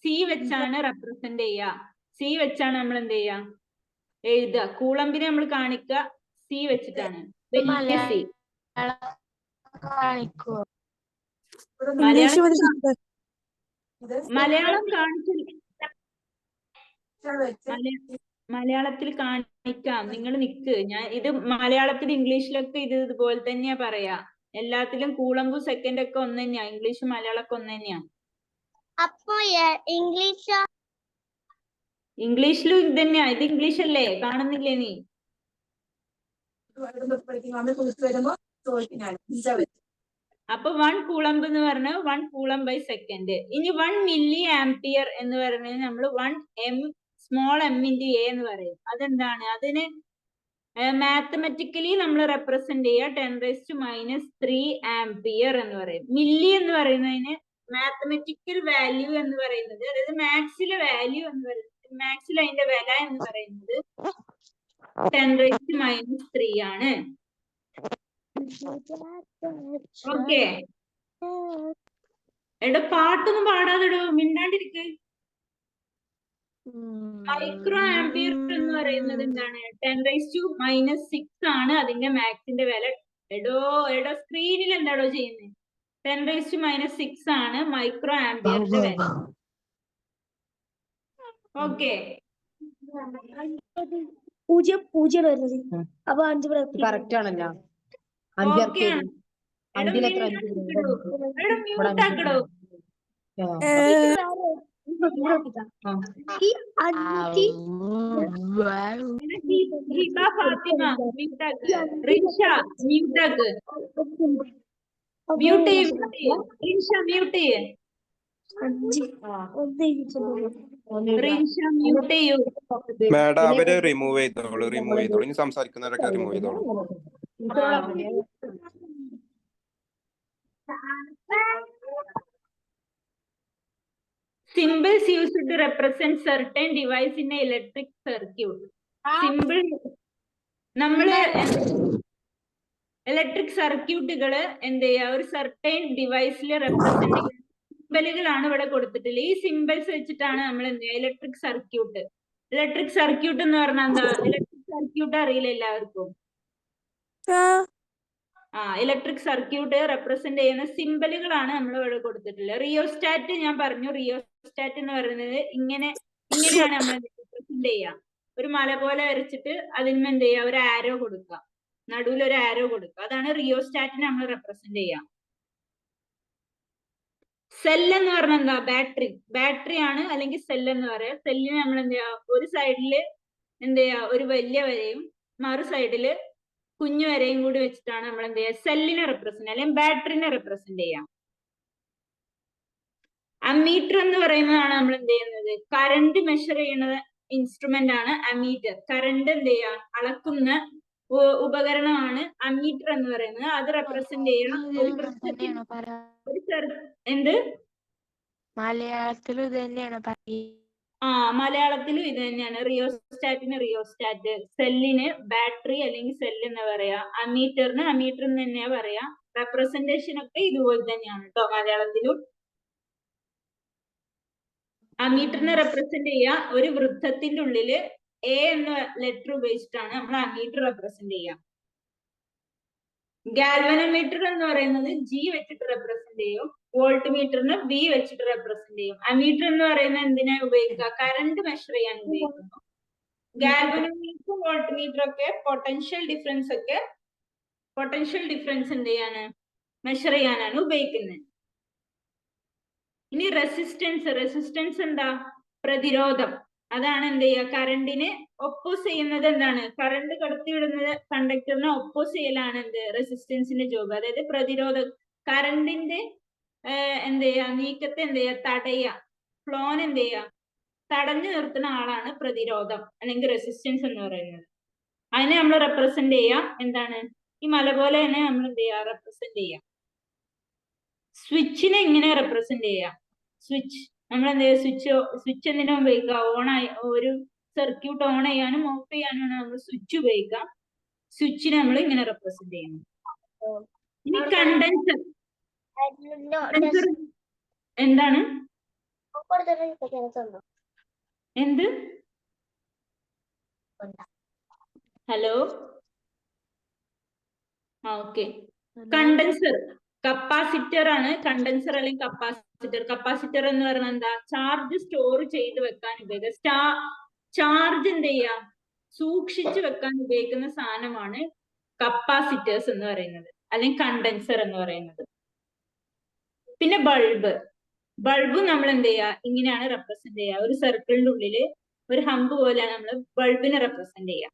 Speaker 4: സി വെച്ചാണ് റെപ്രസെന്റ് ചെയ്യുക. സി വെച്ചാണ് നമ്മൾ എന്ത് ചെയ്യാ? എഴുതുക. കൂളമ്പിനെ നമ്മൾ കാണിക്കുക സി വെച്ചിട്ടാണ്. സി. മലയാളം മലയാളത്തിൽ കാണിക്കാം. നിങ്ങൾ നിക്ക്. ഞാൻ ഇത് മലയാളത്തിൽ ഇംഗ്ലീഷിലൊക്കെ ഇതുപോലെ തന്നെയാ പറയാ. എല്ലാത്തിലും കൂളമ്പും സെക്കൻഡ് ഒക്കെ ഒന്ന് തന്നെയാ. ഇംഗ്ലീഷും മലയാളമൊക്കെ ഒന്ന് തന്നെയാ.
Speaker 2: അപ്പൊ
Speaker 4: ഇംഗ്ലീഷിലും ഇത് തന്നെയാ. ഇത് ഇംഗ്ലീഷ് അല്ലേ? കാണുന്നില്ലേ നീ? അപ്പൊ 1 കൂളംബ് എന്ന് പറഞ്ഞ 1 കൂളം ബൈ സെക്കൻഡ്. ഇനി 1 മില്ലി ആംപിയർ എന്ന് പറയുന്നത് നമ്മൾ 1 m small m into a എന്ന് പറയും. അതെന്താണ്? അതിന് മാത്തമെറ്റിക്കലി നമ്മൾ റെപ്രസെന്റ് ചെയ്യുക 10⁻³ ആംപിയർ എന്ന് പറയും. മില്ലി എന്ന് പറയുന്നതിന് മാത്തമെറ്റിക്കൽ വാല്യൂ എന്ന് പറയുന്നത്, അതായത് മാത്സിലെ വാല്യൂ എന്ന് പറയുന്നത്, മാത്സിൽ അതിന്റെ വില എന്ന് പറയുന്നത് 10⁻³ ആണ്. ഓക്കെ. എടോ പാട്ടൊന്നും പാടാതെടോ, മിണ്ടാണ്ടിരിക്ക്. മൈക്രോ ആംപിയർ എന്ന് പറയുന്നത് എന്താണ്? 10⁻⁻6 ആണ് അതിന്റെ മാക്സിന്റെ വില. എടോ സ്ക്രീനിൽ എന്താടോ ചെയ്യുന്നത്? 10⁻⁻6 ആണ് മൈക്രോ ആംപിയറിന്റെ വില. ഓക്കെ.
Speaker 7: 0 വരുന്നത്. അപ്പൊ 5
Speaker 8: കറക്റ്റ് ആണല്ലോ.
Speaker 4: ഓക്കെ. മ്യൂട്ട് ആക്കടോ. ഫാത്തിമ മ്യൂട്ട് ആക്ക്. റിൻഷ മ്യൂട്ട് ആക്ക്. മ്യൂട്ട് ചെയ്യ്. റിൻഷ മ്യൂട്ട് ചെയ്യ്. റിൻഷ മ്യൂട്ട് ചെയ്യൂ.
Speaker 5: മാഡം അവര് റിമൂവ് ചെയ്തോളൂ. ഇനി സംസാരിക്കുന്നവരൊക്കെ റിമൂവ് ചെയ്തോളൂ.
Speaker 4: Symbols used to represent certain device in an electric circuit. Symbol നമ്മള് ഇലക്ട്രിക് സർക്യൂട്ടുകള് എന്ത് ചെയ്യുക? ഒരു സർട്ടൈൻ ഡിവൈസിൽ റെപ്രസെന്റ് ചെയ്യുന്ന സിംബലുകളാണ് ഇവിടെ കൊടുത്തിട്ടില്ല. ഈ സിംബൽസ് വെച്ചിട്ടാണ് നമ്മൾ എന്ത് ചെയ്യുക? Electric circuit. ഇലക്ട്രിക് സർക്യൂട്ട് എന്ന് പറഞ്ഞാൽ എന്താ? ഇലക്ട്രിക് സർക്യൂട്ട് അറിയില്ല എല്ലാവർക്കും? ഇലക്ട്രിക് സർക്യൂട്ട് റെപ്രസെന്റ് ചെയ്യുന്ന സിംബലുകളാണ് നമ്മൾ ഇവിടെ കൊടുത്തിട്ടുള്ളത്. റിയോസ്റ്റാറ്റ് ഞാൻ പറഞ്ഞു. റിയോസ്റ്റാറ്റ് എന്ന് പറയുന്നത് ഇങ്ങനെയാണ് നമ്മൾ റെപ്രസെന്റ് ചെയ്യുക. ഒരു മല പോലെ വരച്ചിട്ട് അതിന്മേൽ എന്ത് ചെയ്യുക? ഒരു ആരോ കൊടുക്കുക, നടുവിൽ ഒരു ആരോ കൊടുക്കുക. അതാണ് റിയോസ്റ്റാറ്റിനെ നമ്മൾ റെപ്രസെന്റ് ചെയ്യുക. സെൽ എന്ന് പറഞ്ഞാൽ എന്താ? ബാറ്ററി ആണ്, അല്ലെങ്കിൽ സെൽ എന്ന് പറയാം. സെല്ലിന് നമ്മൾ എന്ത് ചെയ്യാ, ഒരു സൈഡില് എന്ത് ചെയ്യാ ഒരു വലിയ വരയും മറു സൈഡില് കുഞ്ഞു വരയും കൂടി വെച്ചിട്ടാണ് നമ്മൾ എന്ത് ചെയ്യുക സെല്ലിനെ റെപ്രസെന്റ് അല്ലെങ്കിൽ ബാറ്ററിനെ റെപ്രസെന്റ് ചെയ്യാം. അമ്മീറ്റർ എന്ന് പറയുന്നതാണ് നമ്മൾ എന്ത് ചെയ്യുന്നത്, കറണ്ട് മെഷർ ചെയ്യുന്ന ഇൻസ്ട്രുമെന്റ് ആണ് അമ്മീറ്റർ. കറണ്ട് എന്ത് ചെയ്യാ അളക്കുന്ന ഉപകരണമാണ് അമ്മീറ്റർ എന്ന് പറയുന്നത്. അത് റെപ്രസെന്റ് ചെയ്യാം ഒരു വൃത്തത്തിൽ എന്ത്
Speaker 9: മലയാളത്തിലും ഇത് തന്നെയാണ്
Speaker 4: മലയാളത്തിലും ഇത് തന്നെയാണ്. റിയോസ്റ്റാറ്റിന് റിയോസ്റ്റാറ്റ്, സെല്ലിന് ബാറ്ററി അല്ലെങ്കിൽ സെല്ല് എന്ന് പറയാ, അമ്മീറ്ററിന് അമ്മീറ്റർ എന്ന് തന്നെയാ പറയാ. റെപ്രസെന്റേഷൻ ഒക്കെ ഇതുപോലെ തന്നെയാണ് കേട്ടോ മലയാളത്തിലും. അമ്മീറ്ററിനെ റെപ്രസെന്റ് ചെയ്യാ ഒരു വൃത്തത്തിന്റെ ഉള്ളില് എ എന്ന ലെറ്റർ ഉപയോഗിച്ചിട്ടാണ് നമ്മൾ അമ്മീറ്റർ റെപ്രസെന്റ് ചെയ്യാം. ഗാൽവനോമീറ്റർ എന്ന് പറയുന്നത് ജി വെച്ചിട്ട് റെപ്രസെന്റ് ചെയ്യും. വോൾട്ട് മീറ്ററിന് ബി വെച്ചിട്ട് റെപ്രസെന്റ് ചെയ്യും. അമ്മീറ്റർ എന്ന് പറയുന്നത് എന്തിനാ ഉപയോഗിക്കുക? കറണ്ട് മെഷർ ചെയ്യാൻ ഉപയോഗിക്കുന്നു. ഗാൽവനോമീറ്ററും വോൾട്ട് മീറ്ററും ഒക്കെ പൊട്ടൻഷ്യൽ ഡിഫറൻസ് എന്ത് ചെയ്യാണ് മെഷർ ചെയ്യാനാണ് ഉപയോഗിക്കുന്നത്. ഇനി റെസിസ്റ്റൻസ് എന്താ? പ്രതിരോധം. അതാണ് എന്ത് ചെയ്യുക കറണ്ടിനെ ഒപ്പോസ് ചെയ്യുന്നത്. എന്താണ്? കറണ്ട് കടത്തിവിടുന്നത് കണ്ടക്ടറിനെ ഒപ്പോസ് ചെയ്യലാണ് എന്ത് റെസിസ്റ്റൻസിന്റെ ജോബ്. അതായത് പ്രതിരോധം, കറണ്ടിന്റെ എന്ത് ചെയ്യാ നീക്കത്തെ എന്ത് ചെയ്യാ തടയുക, ഫ്ലോനെ എന്ത് ചെയ്യാ തടഞ്ഞു നിർത്തുന്ന ആളാണ് പ്രതിരോധം അല്ലെങ്കിൽ റെസിസ്റ്റൻസ് എന്ന് പറയുന്നത്. അതിനെ നമ്മൾ റെപ്രസെന്റ് ചെയ്യാ എന്താണ് ഈ മല പോലെ തന്നെ നമ്മൾ എന്ത് ചെയ്യാ റെപ്രസെന്റ് ചെയ്യാം. സ്വിച്ചിനെ ഇങ്ങനെ റെപ്രസെന്റ് ചെയ്യാം. സ്വിച്ച് നമ്മൾ എന്ത് ചെയ്യുക സ്വിച്ച് എന്തിനാ ഉപയോഗിക്കുക? ഒരു സർക്യൂട്ട് ഓൺ ചെയ്യാനും ഓഫ് ചെയ്യാനുമാണ് നമ്മൾ സ്വിച്ച് ഉപയോഗിക്കുക. സ്വിച്ചിനെ നമ്മൾ ഇങ്ങനെ റെപ്രസെന്റ് ചെയ്യുന്നു. ഇനി കണ്ടൻസർ എന്താണ്? എന്ത്? Hello, okay. കണ്ടൻസർ കപ്പാസിറ്റർ ആണ്. കണ്ടൻസർ അല്ലെങ്കിൽ കപ്പാസിറ്റർ എന്ന് പറഞ്ഞാൽ എന്താ? ചാർജ് സ്റ്റോർ ചെയ്ത് വെക്കാൻ ഉപയോഗിക്കുക. ചാർജ് എന്ത് ചെയ്യാ സൂക്ഷിച്ചു വെക്കാൻ ഉപയോഗിക്കുന്ന സാധനമാണ് കപ്പാസിറ്റേഴ്സ് എന്ന് പറയുന്നത് അല്ലെങ്കിൽ കണ്ടൻസർ എന്ന് പറയുന്നത്. പിന്നെ ബൾബ് നമ്മൾ എന്ത് ചെയ്യാ ഇങ്ങനെയാണ് റെപ്രസെന്റ് ചെയ്യുക. ഒരു സർക്കിളിന്റെ ഉള്ളില് ഒരു ഹമ്പ് പോലെയാണ് നമ്മൾ ബൾബിനെ റെപ്രസെന്റ് ചെയ്യുക.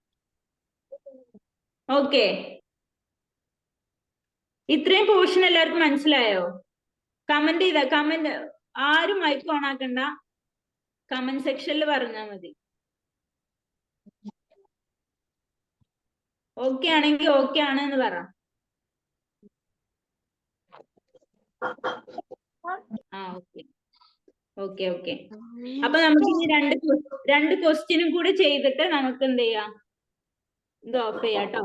Speaker 4: ഓക്കെ, ഇത്രയും പോർഷൻ എല്ലാവർക്കും മനസ്സിലായോ? കമന്റ് ആരും മൈക്ക് ഓൺ ആക്കണ്ട, കമന്റ് സെക്ഷനിൽ പറഞ്ഞാൽ മതി. ഓക്കെ ആണെങ്കിൽ ഓക്കെ ആണ് എന്ന് പറ. ഓക്കെ. അപ്പൊ നമുക്ക് ഇനി രണ്ട് ക്വസ്റ്റ്യനും കൂടി ചെയ്തിട്ട് നമുക്ക് എന്ത് ചെയ്യാം ഇത് ഓഫ് ചെയ്യാം കേട്ടോ.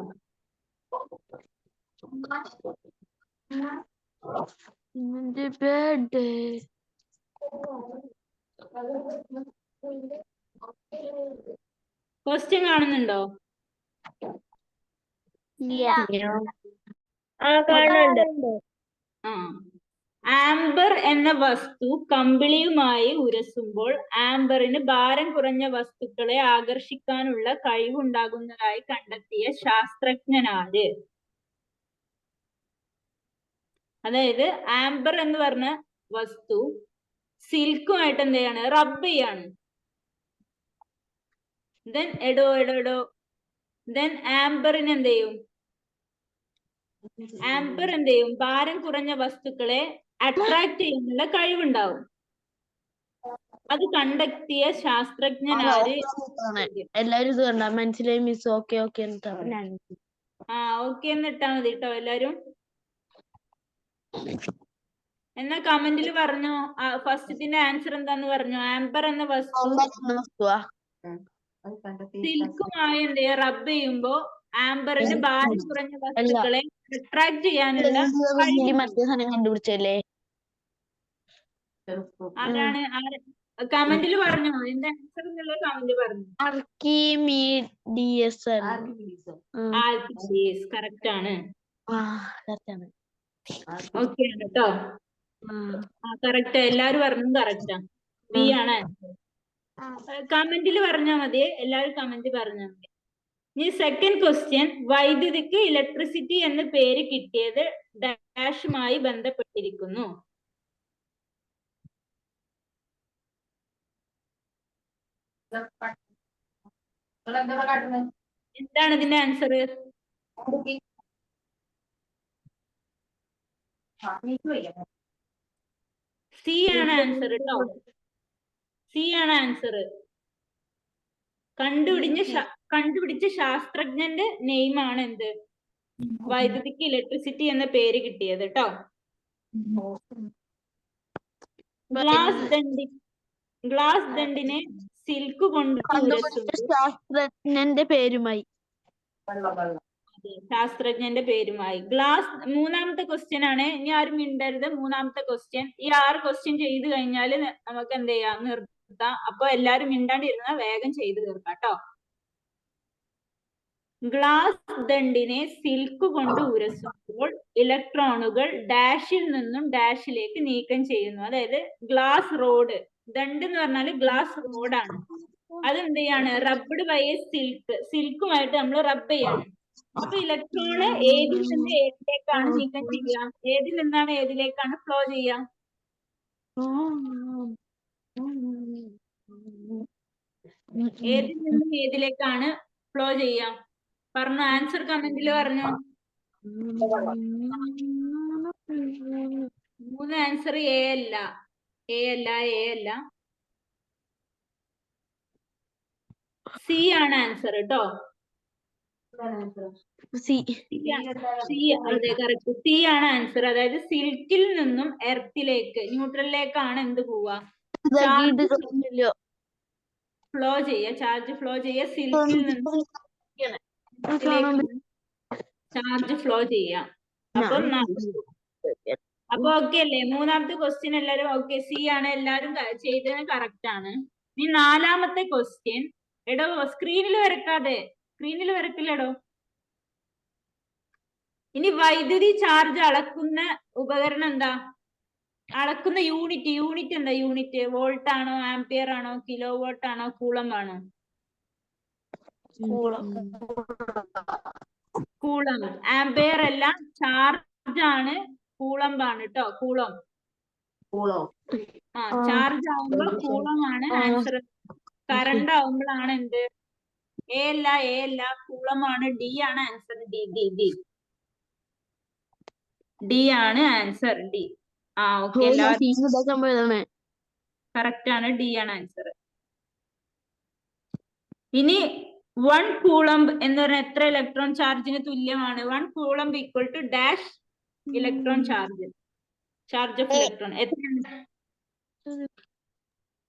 Speaker 4: ക്വസ്റ്റ്യൻ കാണുന്നുണ്ടോ? ആംബർ എന്ന വസ്തു കമ്പിളിയുമായി ഉരസുമ്പോൾ ആംബറിന് ഭാരം കുറഞ്ഞ വസ്തുക്കളെ ആകർഷിക്കാനുള്ള കഴിവുണ്ടാകുന്നതായി കണ്ടെത്തിയ ശാസ്ത്രജ്ഞനാര്? അതായത് ആംബർ എന്ന് പറഞ്ഞ വസ്തു സിൽക്കുമായിട്ട് എന്ത് ചെയ്യാണ് റബ്ബ് ചെയ്യാണ്. ദെൻ ആംബറിന് എന്ത് ചെയ്യും? ആംബർ എന്ത് ചെയ്യും? ഭാരം കുറഞ്ഞ വസ്തുക്കളെ അട്രാക്ട് ചെയ്യാനുള്ള കഴിവുണ്ടാവും. അത് കണ്ടെത്തിയ ശാസ്ത്രജ്ഞനാര്?
Speaker 9: എല്ലാരും ഇത് കണ്ട മനസ്സിലായി മിസ്? ഓക്കെ ഓക്കെ
Speaker 4: ഓക്കെ എന്ന് ഇട്ടാ മതി കേട്ടോ എല്ലാരും. എന്നാ കമന്റിൽ പറഞ്ഞോ ഫസ്റ്റത്തിന്റെ ആൻസർ എന്താന്ന് പറഞ്ഞു. ആംബർ എന്ന വസ്തു സിൽക്കുമായി എന്ത് ചെയ്യാ റബ്ബ് ചെയ്യുമ്പോ ആംബറിന് ഭാരം കുറഞ്ഞ വസ്തുക്കളെ അട്രാക്ട് ചെയ്യാനുള്ള
Speaker 9: കണ്ടുപിടിച്ചല്ലേ?
Speaker 4: ആരാണ്? കമന്റിൽ പറഞ്ഞോ എന്റെ ആൻസർ എന്നുള്ളത് കമന്റ് പറഞ്ഞു. ആർക്കിമിഡീസ് കറക്റ്റ് ആണ്. ഓക്കെ ആണ് കേട്ടോ. കറക്റ്റ് എല്ലാരും പറഞ്ഞു കറക്റ്റാ. ബി ആണ്. കമന്റിൽ പറഞ്ഞാൽ മതി, എല്ലാവരും കമന്റ് പറഞ്ഞാൽ മതി. ഇനി സെക്കൻഡ് ക്വസ്റ്റ്യൻ, വൈദ്യുതിക്ക് ഇലക്ട്രിസിറ്റി എന്ന പേര് കിട്ടിയത് ഡാഷുമായി ബന്ധപ്പെട്ടിരിക്കുന്നു. എന്താണ് ഇതിന്റെ ആൻസർ? സി ആണ് ആൻസർ കേട്ടോ. സി ആണ് ആൻസർ. കണ്ടുപിടിച്ച ശാസ്ത്രജ്ഞന്റെ നെയിം ആണ് എന്ത്? വൈദ്യുതിക്ക് ഇലക്ട്രിസിറ്റി എന്ന പേര് കിട്ടിയത് കേട്ടോ. ഗ്ലാസ് ദണ്ടിനെ സിൽക്ക് കൊണ്ട്
Speaker 9: ശാസ്ത്രജ്ഞന്റെ പേരുമായി.
Speaker 4: ശാസ്ത്രജ്ഞന്റെ പേരുമായി. മൂന്നാമത്തെ ക്വസ്റ്റ്യൻ ആണ്. ഇനി ആരും മിണ്ടരുത്. മൂന്നാമത്തെ ക്വസ്റ്റ്യൻ. ഈ 6 ക്വസ്റ്റ്യൻ ചെയ്ത് കഴിഞ്ഞാൽ നമുക്ക് എന്ത് ചെയ്യാം? നിർത്താം. അപ്പൊ എല്ലാരും മിണ്ടാണ്ടിരുന്ന വേഗം ചെയ്ത് തീർക്കാം കേട്ടോ. ഗ്ലാസ് ദണ്ടിനെ സിൽക്ക് കൊണ്ട് ഉരസുമ്പോൾ ഇലക്ട്രോണുകൾ ഡാഷിൽ നിന്നും ഡാഷിലേക്ക് നീക്കം ചെയ്യുന്നു. അതായത് ഗ്ലാസ് റോഡ്, ദണ്ട് എന്ന് പറഞ്ഞാൽ ഗ്ലാസ് റോഡാണ്. അതെന്ത് ചെയ്യാണ്? റബ്ബഡ് ബൈ സിൽക്കുമായിട്ട് നമ്മൾ റബ്ബ് ചെയ്യാണ്. അപ്പൊ ഇലക്ട്രോണ് ഏതിൽ നിന്ന് ഏതിലേക്കാണ് നീക്കം ചെയ്യുക? ഏതിൽ നിന്നാണ് ഏതിലേക്കാണ് ഫ്ലോ ചെയ്യുക? ഏതിൽ നിന്നും ഏതിലേക്കാണ് ഫ്ലോ ചെയ്യുക? പറഞ്ഞു. ആൻസർ കമന്റിൽ പറഞ്ഞു. 3 ആൻസർ എ അല്ല. സി ആണ് ആൻസർ കേട്ടോ. സി അതെ, കറക്റ്റ്. സി ആണ് ആൻസർ. അതായത് സിൽക്കിൽ നിന്നും എർത്തിലേക്ക്, ന്യൂട്രലിലേക്കാണ് എന്ത് പോവുക? ഫ്ലോ ചാർജ് ഫ്ലോ സിൽക്കിൽ നിന്നും ചാർജ് ഫ്ലോ ചെയ്യാം. അപ്പൊ ഓക്കെ അല്ലേ? മൂന്നാമത്തെ ക്വസ്റ്റ്യൻ എല്ലാരും ഓക്കെ? സി ആണ്. എല്ലാരും ചെയ്തത് കറക്റ്റ് ആണ്. ഇനി 4ാമത്തെ ക്വസ്റ്റ്യൻ. എടോ സ്ക്രീനിൽ വരക്കില്ലടോ. ഇനി വൈദ്യുതി ചാർജ് അളക്കുന്ന ഉപകരണം എന്താ? അളക്കുന്ന യൂണിറ്റ് എന്താ? യൂണിറ്റ് വോൾട്ട് ആണോ, ആംപിയർ ആണോ, കിലോ വാട്ട് ആണോ, കൂളം ആണോ? കൂളം. ആംപിയർ അല്ല, ചാർജ് ആണ്. കൂളംബാണ് കേട്ടോ. കൂളം. ചാർജ് ആവുമ്പോ കൂളം ആണ് ആൻസർ. കറണ്ട് ആവുമ്പോഴാണ് എന്ത്? എ അല്ല, കൂളമാണ്. ഡി ആണ് ആൻസർ. ഡി ആണ് ആൻസർ. ഡി. ഓക്കെ, എല്ലാവരും കറക്റ്റ് ആണ്. ഡി ആണ് ആൻസർ. ഇനി 1 കൂളംബ് എന്ന് പറഞ്ഞാൽ എത്ര ഇലക്ട്രോൺ ചാർജിന് തുല്യമാണ്? 1 coulomb equal to dash electron charge of electron എത്രയാണ്?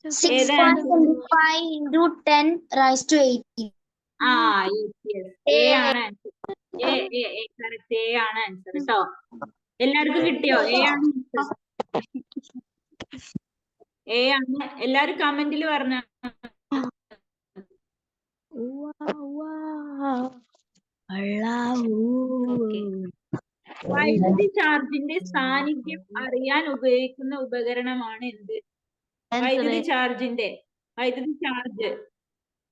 Speaker 6: 6.25 into 10 raised to 80.
Speaker 4: എ ആണ് ആൻസർ. കറക്റ്റ്. എ ആണ് ആൻസർ കേട്ടോ. എല്ലാവർക്കും കിട്ടിയോ? എ ആണ് ആൻസർ. എ ആണ്. എല്ലാരും കമന്റിൽ പറഞ്ഞ. വൈദ്യുതി ചാർജിന്റെ സാന്നിധ്യം അറിയാൻ ഉപയോഗിക്കുന്ന ഉപകരണമാണ് എന്ത്? വൈദ്യുതി ചാർജ്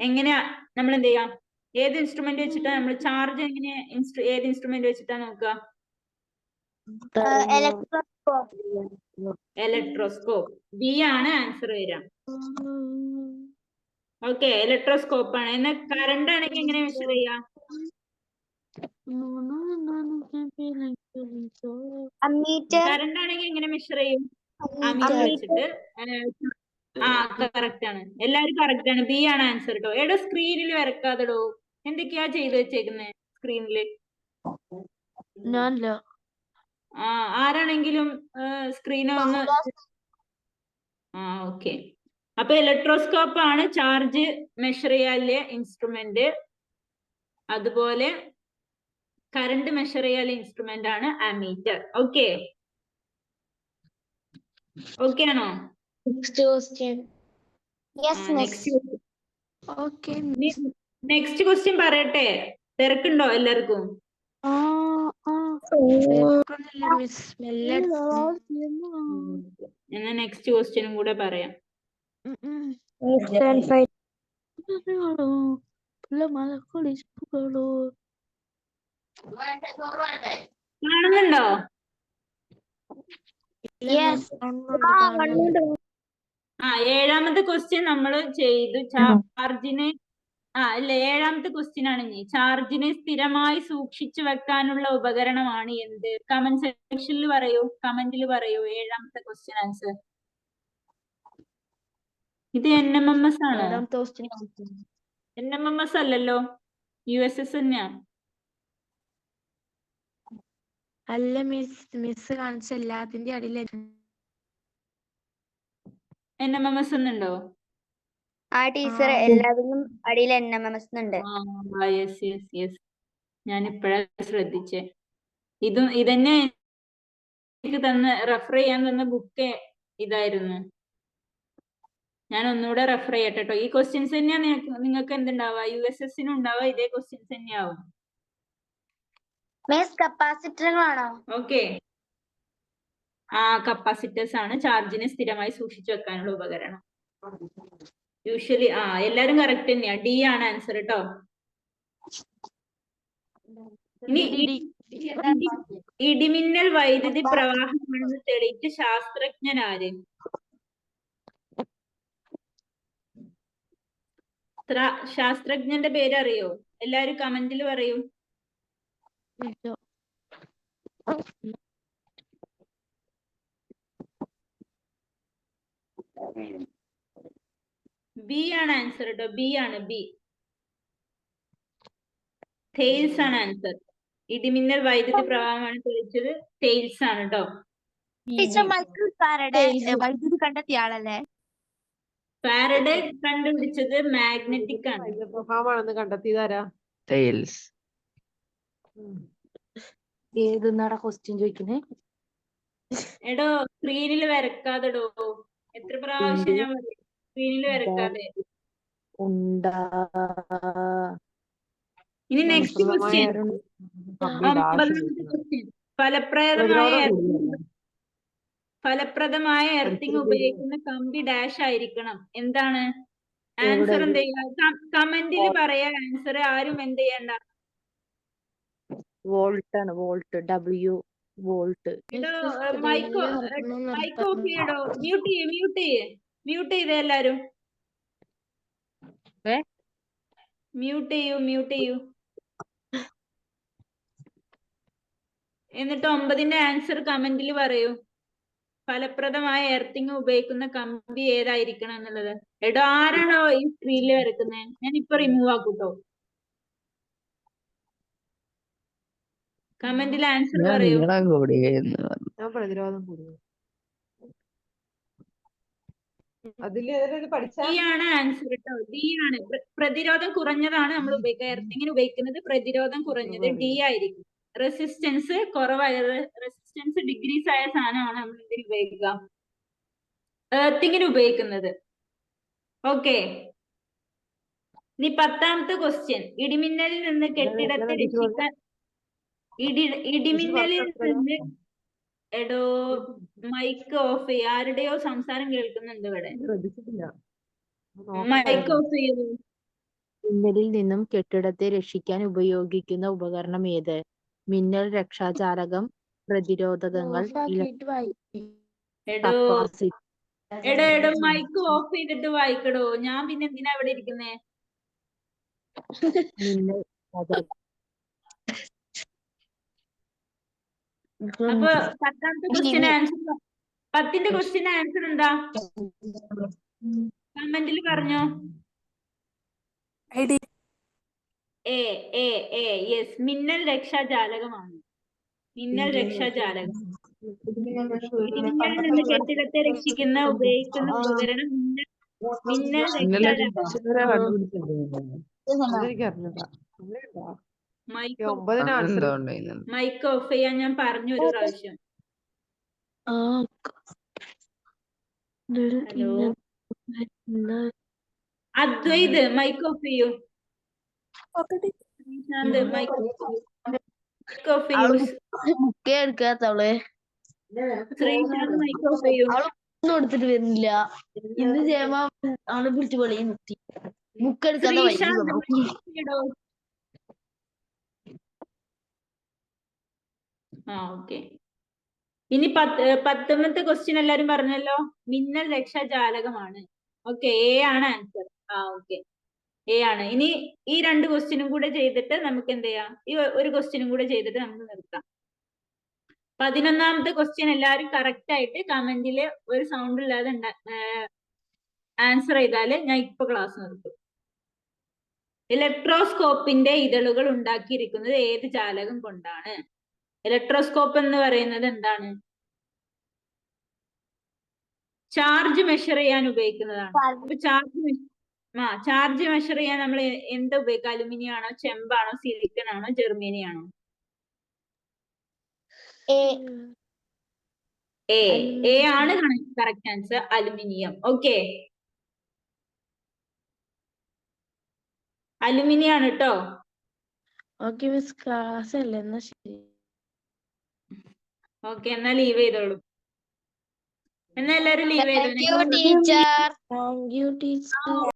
Speaker 4: എങ്ങനെയാ നമ്മൾ എന്ത് ചെയ്യാം? ഏത് ഇൻസ്ട്രുമെന്റ് വെച്ചിട്ടാ നമ്മൾ ചാർജ് എങ്ങനെയാ? ഏത് ഇൻസ്ട്രുമെന്റ് വെച്ചിട്ടാ നോക്കുക? ഇലക്ട്രോസ്കോപ്പ്. ബി ആണ് ആൻസർ വരാം. ഓക്കെ, ഇലക്ട്രോസ്കോപ്പ് ആണ്. എന്നാൽ കറണ്ട് ആണെങ്കിൽ എങ്ങനെ മെഷർ ചെയ്യാം? കറണ്ട് ആണെങ്കിൽ എങ്ങനെ മെഷർ ചെയ്യും? അമ്മീറ്റർ വെച്ചിട്ട്. കറക്റ്റ് ആണ്. എല്ലാരും കറക്റ്റ് ആണ്. ബി ആണ് ആൻസർ കേട്ടോ. എടോ സ്ക്രീനിൽ വരക്കാതെടോ. എന്തൊക്കെയാ ചെയ്ത് വെച്ചേക്കുന്നത് സ്ക്രീനില്? ആരാണെങ്കിലും സ്ക്രീൻ ഒന്ന്. ഓക്കെ. അപ്പൊ ഇലക്ട്രോസ്കോപ്പ് ആണ് ചാർജ് മെഷർ ചെയ്യാനുള്ള ഇൻസ്ട്രുമെന്റ്. അതുപോലെ കറണ്ട് മെഷർ ചെയ്യാനുള്ള ഇൻസ്ട്രുമെന്റ് ആണ് അമ്മീറ്റർ. ഓക്കെ ആണോ? നെക്സ്റ്റ് ക്വസ്റ്റ്യൻ പറയട്ടെ? തിരക്കുണ്ടോ എല്ലാവർക്കും? എന്നാ നെക്സ്റ്റ് ക്വസ്റ്റ്യനും കൂടെ പറയാം. കാണുന്നുണ്ടോ? ഏഴാമത്തെ ക്വസ്റ്റ്യൻ നമ്മൾ ചെയ്തു. ചാർജിന് അല്ല, ഏഴാമത്തെ ക്വസ്റ്റ്യൻ ആണ് ഇനി. ചാർജിനെ സ്ഥിരമായി സൂക്ഷിച്ചു വെക്കാനുള്ള ഉപകരണമാണ് എന്ത്? കമന്റ് സെക്ഷനിൽ പറയൂ, കമന്റിൽ പറയൂ ഏഴാമത്തെ ക്വസ്റ്റ്യൻ ആൻസർ. ഇത് NMMS ആണോ? NMMS അല്ലല്ലോ, USS തന്നെയാ.
Speaker 9: അല്ല മിസ് കാണിച്ച എല്ലാത്തിന്റെ അടിയിൽ
Speaker 4: NMMS എന്നുണ്ടോ?
Speaker 6: ആ ടീച്ചർ എല്ലാത്തിനും അടിയിൽ NMMS ഉണ്ട്.
Speaker 4: യെസ് യെസ് യെസ്, ഞാൻ ഇപ്പഴാ ശ്രദ്ധിച്ചേ. ഇതന്നെ എനിക്ക് റെഫർ ചെയ്യാൻ തന്ന ബുക്ക് ഇതായിരുന്നു. ഞാൻ ഒന്നുകൂടെ റെഫർ ചെയ്യട്ടെ കേട്ടോ. ഈ ക്വസ്റ്റ്യൻസ് തന്നെയാ നിങ്ങൾക്ക് എന്തുണ്ടാവുക, USS-നും ഉണ്ടാവുക ഇതേ ക്വസ്റ്റ്യൻസ് തന്നെയാവും.
Speaker 6: കപ്പാസിറ്ററുകളാണോ?
Speaker 4: ഓക്കെ, കപ്പാസിറ്റേഴ്സ് ആണ് ചാർജിനെ സ്ഥിരമായി സൂക്ഷിച്ചു വെക്കാനുള്ള ഉപകരണം. യൂഷ്വലി എല്ലാരും കറക്റ്റ് തന്നെയാ. D ആണ് ആൻസർ കേട്ടോ. ഇനി ഇടിമിന്നൽ വൈദ്യുതി പ്രവാഹമാണെന്ന് തെളിയിച്ച ശാസ്ത്രജ്ഞനാര്? ശാസ്ത്രജ്ഞന്റെ പേര് അറിയോ? എല്ലാരും കമന്റിൽ പറയൂ. ബി ആണ് ആൻസർ കേട്ടോ. ബി ആണ്, ബി. തെയിൽസ് ആണ് ആൻസർ. ഇടിമിന്നൽ വൈദ്യുതി പ്രവാഹമാണ് തെളിയിച്ചത് തെയിൽസ് ആണ് കേട്ടോ.
Speaker 6: വൈദ്യുതി കണ്ടെത്തിയ ആളല്ലേ?
Speaker 4: ഫാരഡെ കണ്ടുപിടിച്ചത് മാഗ്നറ്റിക് ആണ്.
Speaker 8: പ്രഭാവമാണെന്ന് കണ്ടെത്തിയതാരാ?
Speaker 1: തെയിൽസ്.
Speaker 9: ഏതെന്നാടാ ക്വസ്റ്റ്യൻ ചോദിക്കുന്നേ?
Speaker 4: എടോ സ്ക്രീനിൽ വരക്കാതെടോ. എത്ര പ്രാവശ്യം ഞാൻ പറയും, സ്ക്രീനിൽ വരക്കാതെ. ഇനി നെക്സ്റ്റ് ക്വസ്റ്റ്യൻ, 9ാമത്തെ ക്വസ്റ്റ്യൻ. ഫലപ്രദമായ എർത്തിങ് ഉപയോഗിക്കുന്ന കമ്പി ഡാഷ് ആയിരിക്കണം. എന്താണ് ആൻസർ? എന്ത് ചെയ്യുക? കമന്റിൽ പറയാ ആൻസർ. ആരും എന്ത് ചെയ്യണ്ട.
Speaker 9: വോൾട്ട് ആണ്, volt. W volt.
Speaker 4: Mike off ചെയ്യടോ. മ്യൂട്ട് ചെയ്തേ എല്ലാരും. മ്യൂട്ട് ചെയ്യൂ. എന്നിട്ട് 9ന്റെ ആൻസർ കമന്റിൽ പറയൂ. ഫലപ്രദമായ എർത്തിങ് ഉപയോഗിക്കുന്ന കമ്പി ഏതായിരിക്കണം എന്നുള്ളത്. എടോ ആരാണോ ഈ സ്ക്രീനിൽ വരക്കുന്നത്? ഞാൻ ഇപ്പൊ റിമൂവ് ആക്കൂട്ടോ. കമന്റിൽ ആൻസർ പറയൂ.
Speaker 8: പ്രതിരോധം കൂടിയ
Speaker 4: ഡി ആണ് ആൻസർ കേട്ടോ. ഡി ആണ്. പ്രതിരോധം കുറഞ്ഞതാണ് നമ്മൾ ഉപയോഗിക്കുക. എർത്തിങ്ങിന് ഉപയോഗിക്കുന്നത് പ്രതിരോധം കുറഞ്ഞത് ഡി ആയിരിക്കും. റെസിസ്റ്റൻസ് കുറവായത്, റെസിസ്റ്റൻസ് ഡിഗ്രീസ് ആയ സാധനമാണ് നമ്മൾ ഇതിൽ ഉപയോഗിക്കുക, എർത്തിങ്ങിന് ഉപയോഗിക്കുന്നത്. ഓക്കെ, ഇനി 10ാമത്തെ ക്വസ്റ്റ്യൻ. ഇടിമിന്നലിൽ നിന്ന് കെട്ടിടത്തെ രക്ഷിക്കാൻ ഇടിമിന്നലിൽ നിന്ന് എടോ മൈക്ക് ഓഫ് ചെയ്യ. ആരുടെയോ സംസാരം കേൾക്കുന്നുണ്ട് ഇവിടെ. മൈക്ക് ഓഫ് ചെയ്യൂ.
Speaker 9: മിന്നലിൽ നിന്നും കെട്ടിടത്തെ രക്ഷിക്കാൻ ഉപയോഗിക്കുന്ന ഉപകരണം ഏത്? മിന്നൽ രക്ഷാചാലകം, പ്രതിരോധകങ്ങൾ,
Speaker 4: എടോ മൈക്ക് ഓഫ് ചെയ്തിട്ട് വായിക്കടോ. ഞാൻ പിന്നെ എന്തിനാ ഇവിടെ ഇരിക്കുന്നേ? അപ്പൊ 10ാമത്തെ ക്വസ്റ്റ്യൻ ആൻസർ, 10ന്റെ ക്വസ്റ്റ്യൻ ആൻസർ എന്താ? കമന്റിൽ പറഞ്ഞോ. യെസ്, മിന്നൽ രക്ഷാജാലകമാണ്. മിന്നൽ രക്ഷാജാലകം. ഇടിമിന്നലിൽ നിന്ന് കെട്ടിടത്തെ രക്ഷിക്കുന്ന ഉപയോഗിക്കുന്ന ഉപകരണം മിന്നൽ രക്ഷാജാലകം. മൈക്ക് ഓഫ് ചെയ്യാൻ ഞാൻ പറഞ്ഞു ഒരു പ്രാവശ്യം. ഹലോ അദ്വൈത്, മൈക്ക് ഓഫ് ചെയ്യൂ. ശ്രീശാന്ത്, മൈക്ക് ഓഫ് ചെയ്യൂ. ശ്രീശാന്ത്, മൈക്ക് ഓഫ് ചെയ്യൂ.
Speaker 9: എടുത്തിട്ട് വരുന്നില്ല. ഇന്ന് ജയമ ആളെ വിളിച്ചു പറയും ബുക്ക് എടുക്കാതെ
Speaker 4: ഓക്കെ. ഇനി 19th ക്വസ്റ്റ്യൻ എല്ലാരും പറഞ്ഞല്ലോ. മിന്നൽ രക്ഷാജാലകമാണ്. ഓക്കെ, എ ആണ് ആൻസർ. ഓക്കെ, എ ആണ്. ഇനി ഈ 2 ക്വസ്റ്റ്യനും കൂടെ ചെയ്തിട്ട് നമുക്ക് എന്ത് ചെയ്യാം, ഈ ഒരു ക്വസ്റ്റ്യനും കൂടെ ചെയ്തിട്ട് നമുക്ക് നിർത്താം. 11ാമത്തെ ക്വസ്റ്റ്യൻ എല്ലാരും കറക്റ്റ് ആയിട്ട് കമന്റിൽ ഒരു സൗണ്ട് ഇല്ലാതെ ആൻസർ ചെയ്താല് ഞാൻ ഇപ്പൊ ക്ലാസ് നിർത്തും. ഇലക്ട്രോസ്കോപ്പിന്റെ ഇതളുകൾ ഉണ്ടാക്കിയിരിക്കുന്നത് ഏത് ജാലകം കൊണ്ടാണ്? ഇലക്ട്രോസ്കോപ്പ് എന്ന് പറയുന്നത് എന്താണ്? ചാർജ് മെഷർ ചെയ്യാൻ ഉപയോഗിക്കുന്നതാണ്. അപ്പൊ ചാർജ് മെഷർ ചെയ്യാൻ നമ്മൾ എന്താ ഉപയോഗിക്കുക? അലുമിനിയം ആണോ, ചെമ്പാണോ, സിലിക്കൺ ആണോ, ജെർമേനി ആണോ? എ ആണ് correct answer, aluminium. Okay, aluminium ആണ് കേട്ടോ.
Speaker 9: ഓക്കെ മിസ്, ക്ലാസ് അല്ലേ, എന്നാ ശരി.
Speaker 4: ഓക്കെ, എന്നാ ലീവ് ചെയ്തോളൂ. എന്നാ എല്ലാരും ലീവ് ചെയ്തോ.
Speaker 6: ടീച്ചർ.
Speaker 9: Thank you teacher.